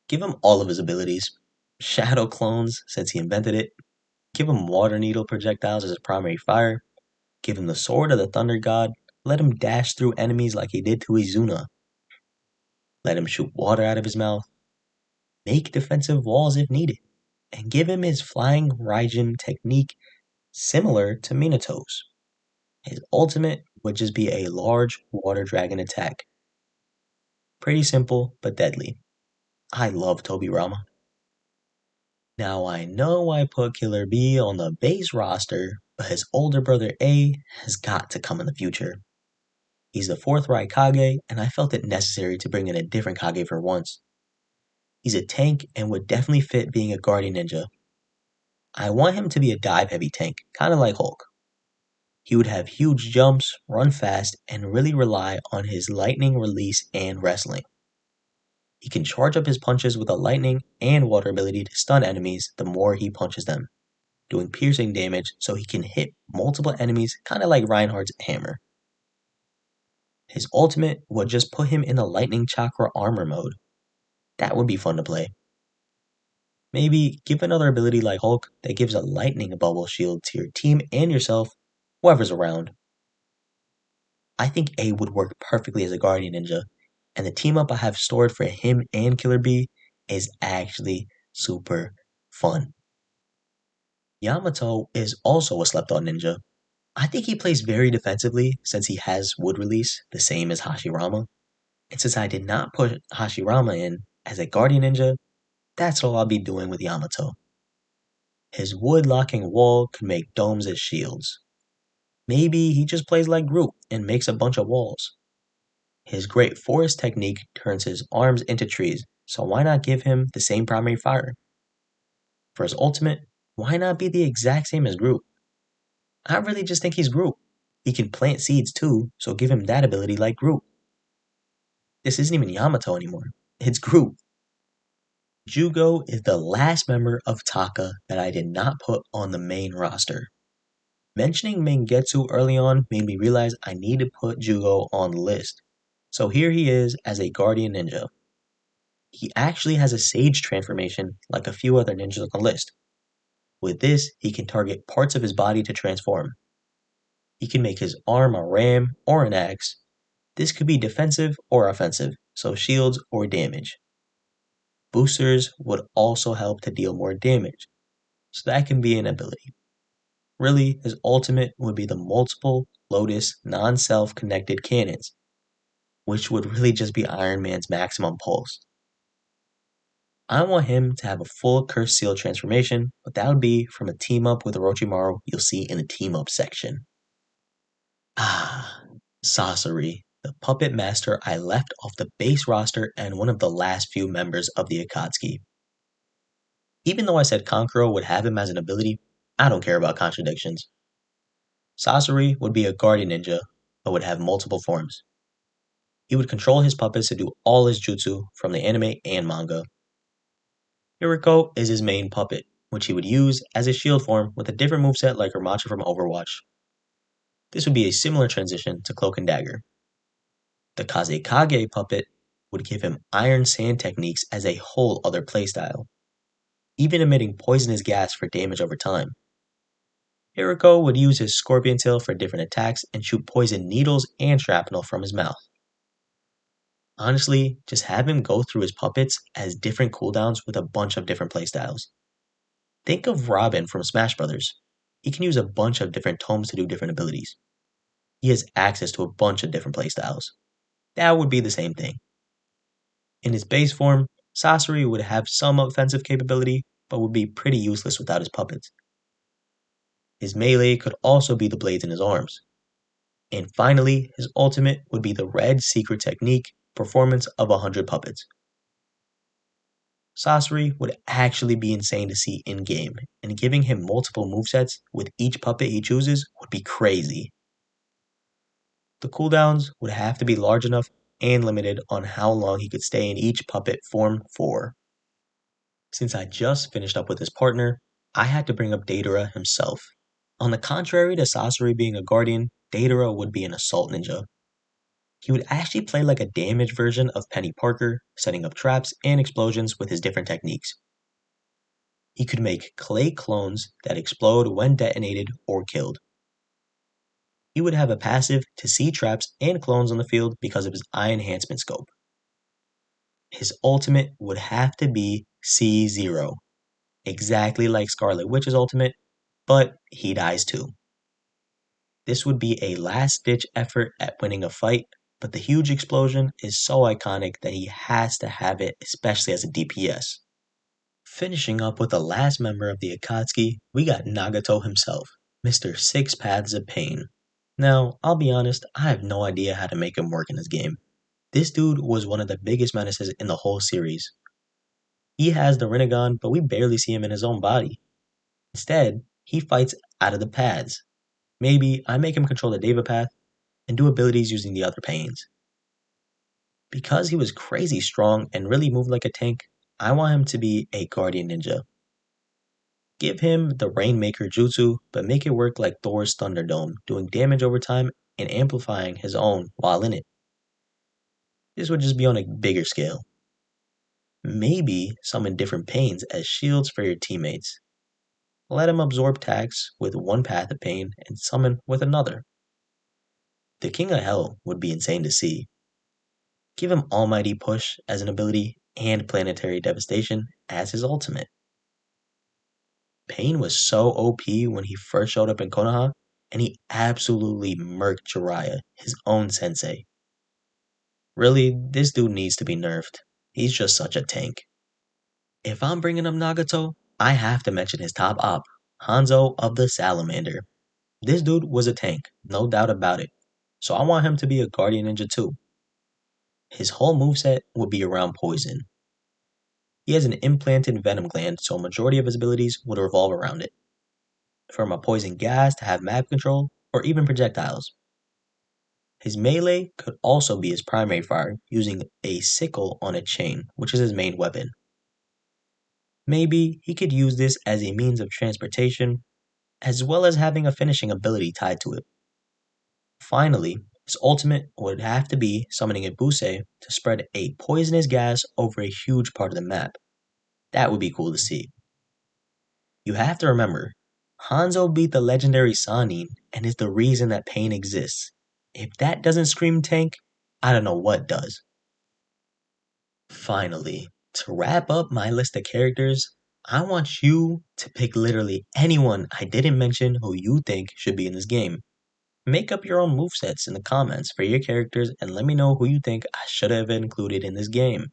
Give him all of his abilities. Shadow clones, since he invented it. Give him water needle projectiles as his primary fire. Give him the sword of the thunder god. Let him dash through enemies like he did to Izuna. Let him shoot water out of his mouth. Make defensive walls if needed. And give him his flying Raijin technique similar to Minato's. His ultimate would just be a large water dragon attack. Pretty simple, but deadly. I love Tobirama. Now I know I put Killer B on the base roster, but his older brother A has got to come in the future. He's the fourth Raikage, and I felt it necessary to bring in a different Kage for once. He's a tank and would definitely fit being a guardian ninja. I want him to be a dive heavy tank, kinda like Hulk. He would have huge jumps, run fast, and really rely on his lightning release and wrestling. He can charge up his punches with a lightning and water ability to stun enemies the more he punches them, doing piercing damage so he can hit multiple enemies kinda like Reinhardt's hammer. His ultimate would just put him in a lightning chakra armor mode. That would be fun to play. Maybe give another ability like Hulk that gives a lightning bubble shield to your team and yourself, whoever's around. I think A would work perfectly as a guardian ninja, and the team up I have stored for him and Killer B is actually super fun. Yamato is also a slept on ninja. I think he plays very defensively since he has wood release, the same as Hashirama. And since I did not put Hashirama in as a guardian ninja, that's all I'll be doing with Yamato. His wood locking wall could make domes as shields. Maybe he just plays like Groot and makes a bunch of walls. His great forest technique turns his arms into trees, so why not give him the same primary fire? For his ultimate, why not be the exact same as Groot? I really just think he's Groot. He can plant seeds too, so give him that ability like Groot. This isn't even Yamato anymore. It's Groot. Jugo is the last member of Taka that I did not put on the main roster. Mentioning Mengetsu early on made me realize I need to put Jugo on the list. So here he is as a guardian ninja. He actually has a sage transformation like a few other ninjas on the list. With this, he can target parts of his body to transform. He can make his arm a ram or an axe. This could be defensive or offensive, so shields or damage. Boosters would also help to deal more damage, so that can be an ability. Really, his ultimate would be the multiple Lotus non-self connected cannons, which would really just be Iron Man's maximum pulse. I want him to have a full Curse Seal transformation, but that would be from a team up with Orochimaru you'll see in the team up section. Ah, Sasori, the puppet master I left off the base roster and one of the last few members of the Akatsuki. Even though I said Kankuro would have him as an ability, I don't care about contradictions. Sasori would be a guardian ninja, but would have multiple forms. He would control his puppets to do all his jutsu from the anime and manga. Hiriko is his main puppet, which he would use as a shield form with a different moveset like Ramattra from Overwatch. This would be a similar transition to Cloak and Dagger. The Kazekage puppet would give him Iron Sand techniques as a whole other playstyle, even emitting poisonous gas for damage over time. Hiriko would use his Scorpion Tail for different attacks and shoot poison needles and shrapnel from his mouth. Honestly, just have him go through his puppets as different cooldowns with a bunch of different playstyles. Think of Robin from Smash Bros. He can use a bunch of different tomes to do different abilities. He has access to a bunch of different playstyles. That would be the same thing. In his base form, Sasori would have some offensive capability, but would be pretty useless without his puppets. His melee could also be the blades in his arms. And finally, his ultimate would be the red secret technique performance of 100 puppets. Sasori would actually be insane to see in-game, and giving him multiple movesets with each puppet he chooses would be crazy. The cooldowns would have to be large enough and limited on how long he could stay in each puppet form for. Since I just finished up with his partner, I had to bring up Deidara himself. On the contrary to Sasori being a guardian, Deidara would be an assault ninja. He would actually play like a damaged version of Penny Parker, setting up traps and explosions with his different techniques. He could make clay clones that explode when detonated or killed. He would have a passive to see traps and clones on the field because of his eye enhancement scope. His ultimate would have to be C0, exactly like Scarlet Witch's ultimate, but he dies too. This would be a last-ditch effort at winning a fight, but the huge explosion is so iconic that he has to have it, especially as a DPS. Finishing up with the last member of the Akatsuki, we got Nagato himself, Mr. Six Paths of Pain. Now, I'll be honest, I have no idea how to make him work in this game. This dude was one of the biggest menaces in the whole series. He has the Rinnegan, but we barely see him in his own body. Instead, he fights out of the paths. Maybe I make him control the Deva path and do abilities using the other pains. Because he was crazy strong and really moved like a tank, I want him to be a Guardian Ninja. Give him the Rainmaker Jutsu, but make it work like Thor's Thunderdome, doing damage over time and amplifying his own while in it. This would just be on a bigger scale. Maybe summon different pains as shields for your teammates. Let him absorb attacks with one path of pain and summon with another. The King of Hell would be insane to see. Give him Almighty Push as an ability and Planetary Devastation as his ultimate. Pain was so OP when he first showed up in Konoha, and he absolutely murked Jiraiya, his own sensei. Really, this dude needs to be nerfed. He's just such a tank. If I'm bringing up Nagato, I have to mention his top op, Hanzo of the Salamander. This dude was a tank, no doubt about it, so I want him to be a Guardian Ninja too. His whole moveset would be around poison. He has an implanted venom gland, so a majority of his abilities would revolve around it. From a poison gas to have map control, or even projectiles. His melee could also be his primary fire, using a sickle on a chain, which is his main weapon. Maybe he could use this as a means of transportation, as well as having a finishing ability tied to it. Finally, his ultimate would have to be summoning a Buse to spread a poisonous gas over a huge part of the map. That would be cool to see. You have to remember, Hanzo beat the legendary Sannin and is the reason that Pain exists. If that doesn't scream tank, I don't know what does. Finally, to wrap up my list of characters, I want you to pick literally anyone I didn't mention who you think should be in this game. Make up your own movesets in the comments for your characters and let me know who you think I should have included in this game.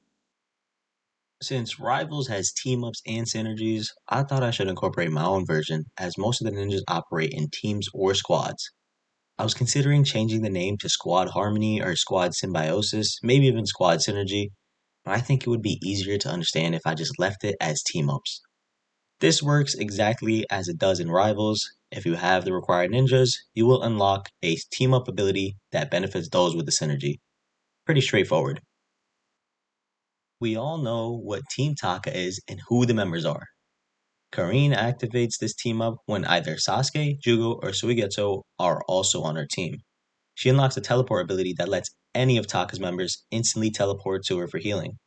Since Rivals has team-ups and synergies, I thought I should incorporate my own version, as most of the ninjas operate in teams or squads. I was considering changing the name to Squad Harmony or Squad Symbiosis, maybe even Squad Synergy, but I think it would be easier to understand if I just left it as team-ups. This works exactly as it does in Rivals. If you have the required ninjas, you will unlock a team-up ability that benefits those with the synergy. Pretty straightforward. We all know what Team Taka is and who the members are. Karin activates this team up when either Sasuke, Jugo, or Suigetsu are also on her team. She unlocks a teleport ability that lets any of Taka's members instantly teleport to her for healing.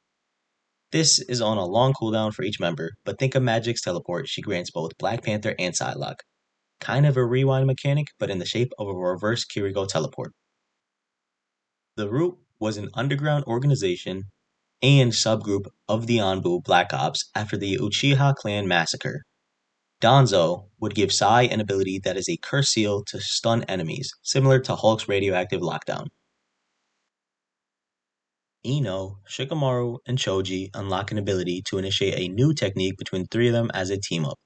This is on a long cooldown for each member, but think of Magic's teleport she grants both Black Panther and Psylocke. Kind of a rewind mechanic, but in the shape of a reverse Kiriko teleport. The Root was an underground organization and subgroup of the Anbu Black Ops after the Uchiha clan massacre. Danzo would give Sai an ability that is a curse seal to stun enemies, similar to Hulk's radioactive lockdown. Ino, Shikamaru, and Choji unlock an ability to initiate a new technique between three of them as a team up.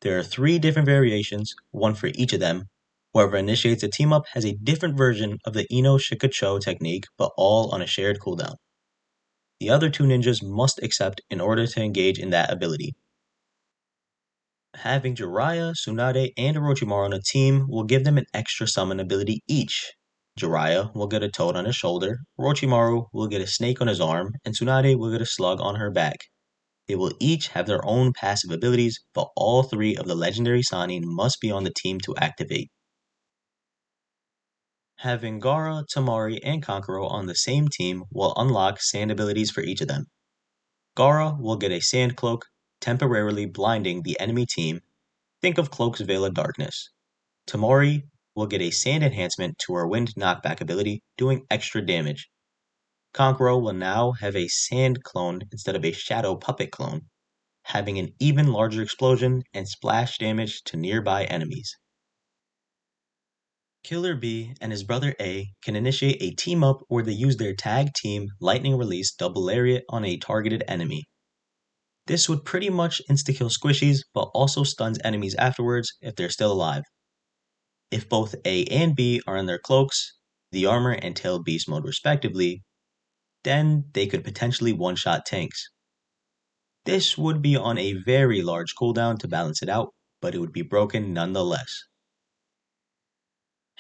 There are three different variations, one for each of them. Whoever initiates a team up has a different version of the Ino-Shika-Cho technique, but all on a shared cooldown. The other two ninjas must accept in order to engage in that ability. Having Jiraiya, Tsunade, and Orochimaru on a team will give them an extra summon ability each. Jiraiya will get a toad on his shoulder, Orochimaru will get a snake on his arm, and Tsunade will get a slug on her back. They will each have their own passive abilities, but all three of the legendary Sannin must be on the team to activate. Having Gaara, Temari, and Kankuro on the same team will unlock sand abilities for each of them. Gaara will get a sand cloak, temporarily blinding the enemy team. Think of Cloak's Veil of Darkness. Temari will get a sand enhancement to her wind knockback ability, doing extra damage. Kankuro will now have a sand clone instead of a shadow puppet clone, having an even larger explosion and splash damage to nearby enemies. Killer B and his brother A can initiate a team up where they use their tag team lightning release double lariat on a targeted enemy. This would pretty much insta-kill squishies, but also stuns enemies afterwards if they're still alive. If both A and B are in their cloaks, the armor and tail beast mode respectively, then they could potentially one-shot tanks. This would be on a very large cooldown to balance it out, but it would be broken nonetheless.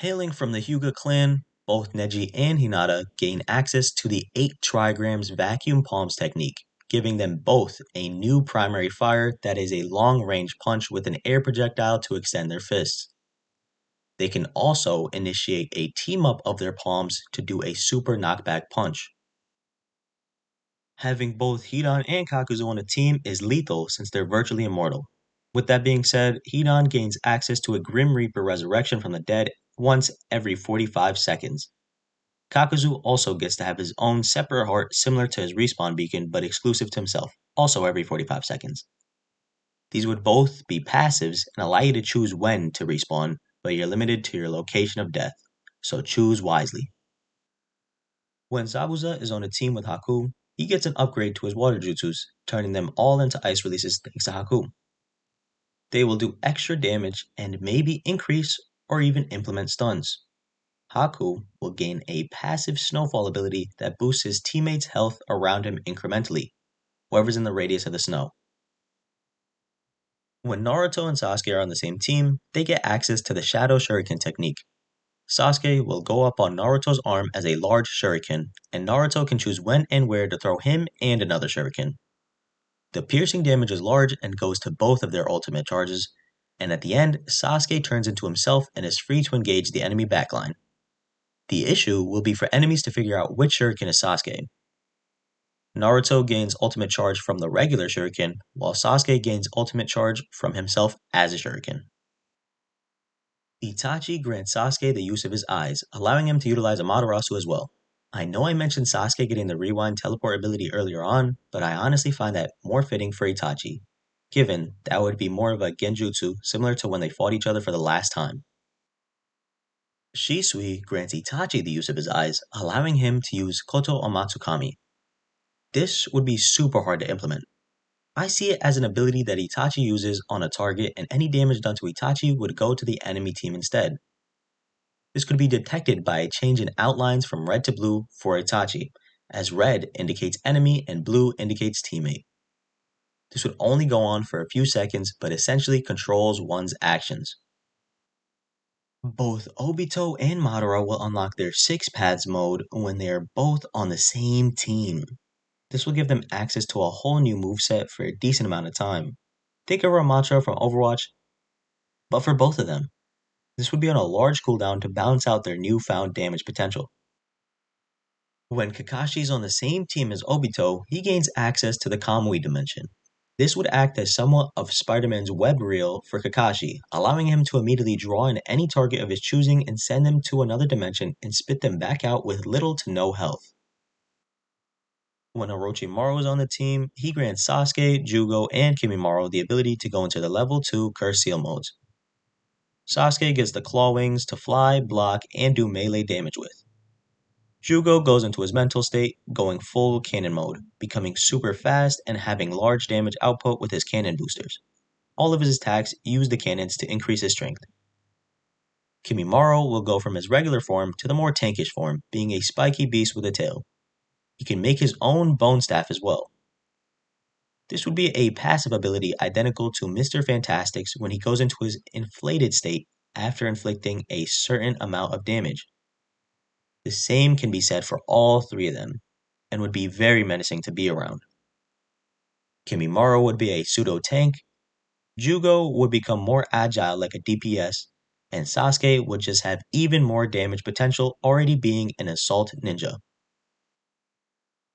Hailing from the Hyuga clan, both Neji and Hinata gain access to the 8 trigrams vacuum palms technique, giving them both a new primary fire that is a long-range punch with an air projectile to extend their fists. They can also initiate a team-up of their palms to do a super knockback punch. Having both Hidan and Kakuzu on a team is lethal since they're virtually immortal. With that being said, Hidan gains access to a Grim Reaper resurrection from the dead once every 45 seconds. Kakuzu also gets to have his own separate heart similar to his respawn beacon but exclusive to himself, also every 45 seconds. These would both be passives and allow you to choose when to respawn, but you're limited to your location of death, so choose wisely. When Zabuza is on a team with Haku, he gets an upgrade to his water jutsus, turning them all into ice releases thanks to Haku. They will do extra damage and maybe increase or even implement stuns. Haku will gain a passive snowfall ability that boosts his teammates' health around him incrementally, whoever's in the radius of the snow. When Naruto and Sasuke are on the same team, they get access to the Shadow Shuriken technique. Sasuke will go up on Naruto's arm as a large shuriken, and Naruto can choose when and where to throw him and another shuriken. The piercing damage is large and goes to both of their ultimate charges, and at the end, Sasuke turns into himself and is free to engage the enemy backline. The issue will be for enemies to figure out which shuriken is Sasuke. Naruto gains ultimate charge from the regular shuriken, while Sasuke gains ultimate charge from himself as a shuriken. Itachi grants Sasuke the use of his eyes, allowing him to utilize Amaterasu as well. I know I mentioned Sasuke getting the rewind teleport ability earlier on, but I honestly find that more fitting for Itachi, given that would be more of a genjutsu similar to when they fought each other for the last time. Shisui grants Itachi the use of his eyes, allowing him to use Koto Amatsukami. This would be super hard to implement. I see it as an ability that Itachi uses on a target and any damage done to Itachi would go to the enemy team instead. This could be detected by a change in outlines from red to blue for Itachi, as red indicates enemy and blue indicates teammate. This would only go on for a few seconds but essentially controls one's actions. Both Obito and Madara will unlock their 6 paths mode when they are both on the same team. This will give them access to a whole new moveset for a decent amount of time. Think of Ramattra from Overwatch, but for both of them. This would be on a large cooldown to balance out their newfound damage potential. When Kakashi is on the same team as Obito, he gains access to the Kamui dimension. This would act as somewhat of Spider-Man's web reel for Kakashi, allowing him to immediately draw in any target of his choosing and send them to another dimension and spit them back out with little to no health. When Orochimaru is on the team, he grants Sasuke, Jugo, and Kimimaro the ability to go into the level 2 Curse Seal modes. Sasuke gets the claw wings to fly, block, and do melee damage with. Jugo goes into his mental state, going full cannon mode, becoming super fast and having large damage output with his cannon boosters. All of his attacks use the cannons to increase his strength. Kimimaro will go from his regular form to the more tankish form, being a spiky beast with a tail. He can make his own bone staff as well. This would be a passive ability identical to Mr. Fantastic's when he goes into his inflated state after inflicting a certain amount of damage. The same can be said for all three of them, and would be very menacing to be around. Kimimaro would be a pseudo tank, Jugo would become more agile like a DPS, and Sasuke would just have even more damage potential, already being an assault ninja.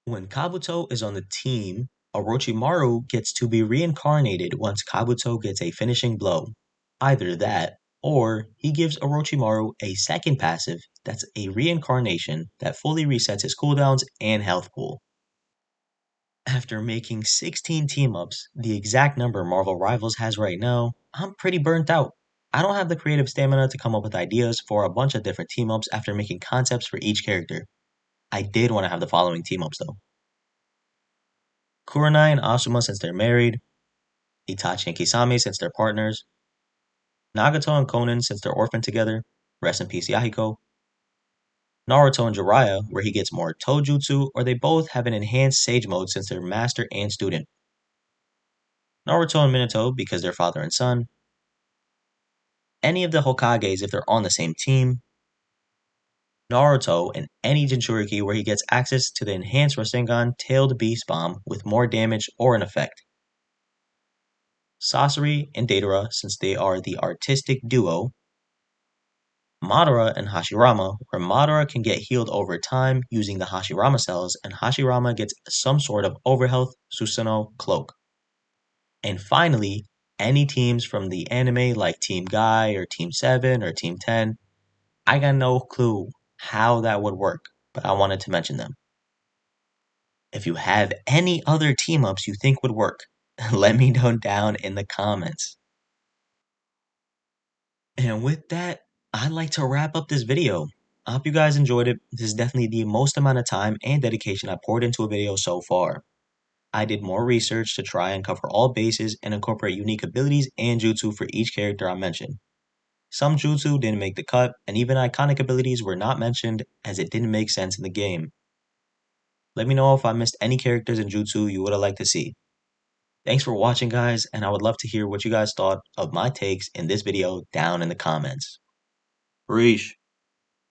When Kabuto is on the team, Orochimaru gets to be reincarnated once Kabuto gets a finishing blow. Either that, or he gives Orochimaru a second passive that's a reincarnation that fully resets his cooldowns and health pool. After making 16 team-ups, the exact number Marvel Rivals has right now, I'm pretty burnt out. I don't have the creative stamina to come up with ideas for a bunch of different team-ups after making concepts for each character. I did want to have the following team-ups though. Kurenai and Asuma since they're married, Itachi and Kisame since they're partners, Nagato and Konan since they're orphaned together, rest in peace Yahiko, Naruto and Jiraiya where he gets more Tojutsu or they both have an enhanced Sage mode since they're master and student, Naruto and Minato because they're father and son, any of the Hokages if they're on the same team, Naruto and any Jinchuriki where he gets access to the enhanced Rasengan Tailed Beast Bomb with more damage or an effect, Sasori and Deidara since they are the artistic duo, Madara and Hashirama where Madara can get healed over time using the Hashirama cells and Hashirama gets some sort of overhealth Susanoo cloak. And finally, any teams from the anime like Team Guy or Team 7 or Team 10, I got no clue how that would work, but I wanted to mention them. If you have any other team-ups you think would work, let me know down in the comments. And with that, I'd like to wrap up this video. I hope you guys enjoyed it. This is definitely the most amount of time and dedication I poured into a video so far. I did more research to try and cover all bases and incorporate unique abilities and jutsu for each character I mentioned. Some jutsu didn't make the cut, and even iconic abilities were not mentioned as it didn't make sense in the game. Let me know if I missed any characters in jutsu you would have liked to see. Thanks for watching guys, and I would love to hear what you guys thought of my takes in this video down in the comments. Reesh.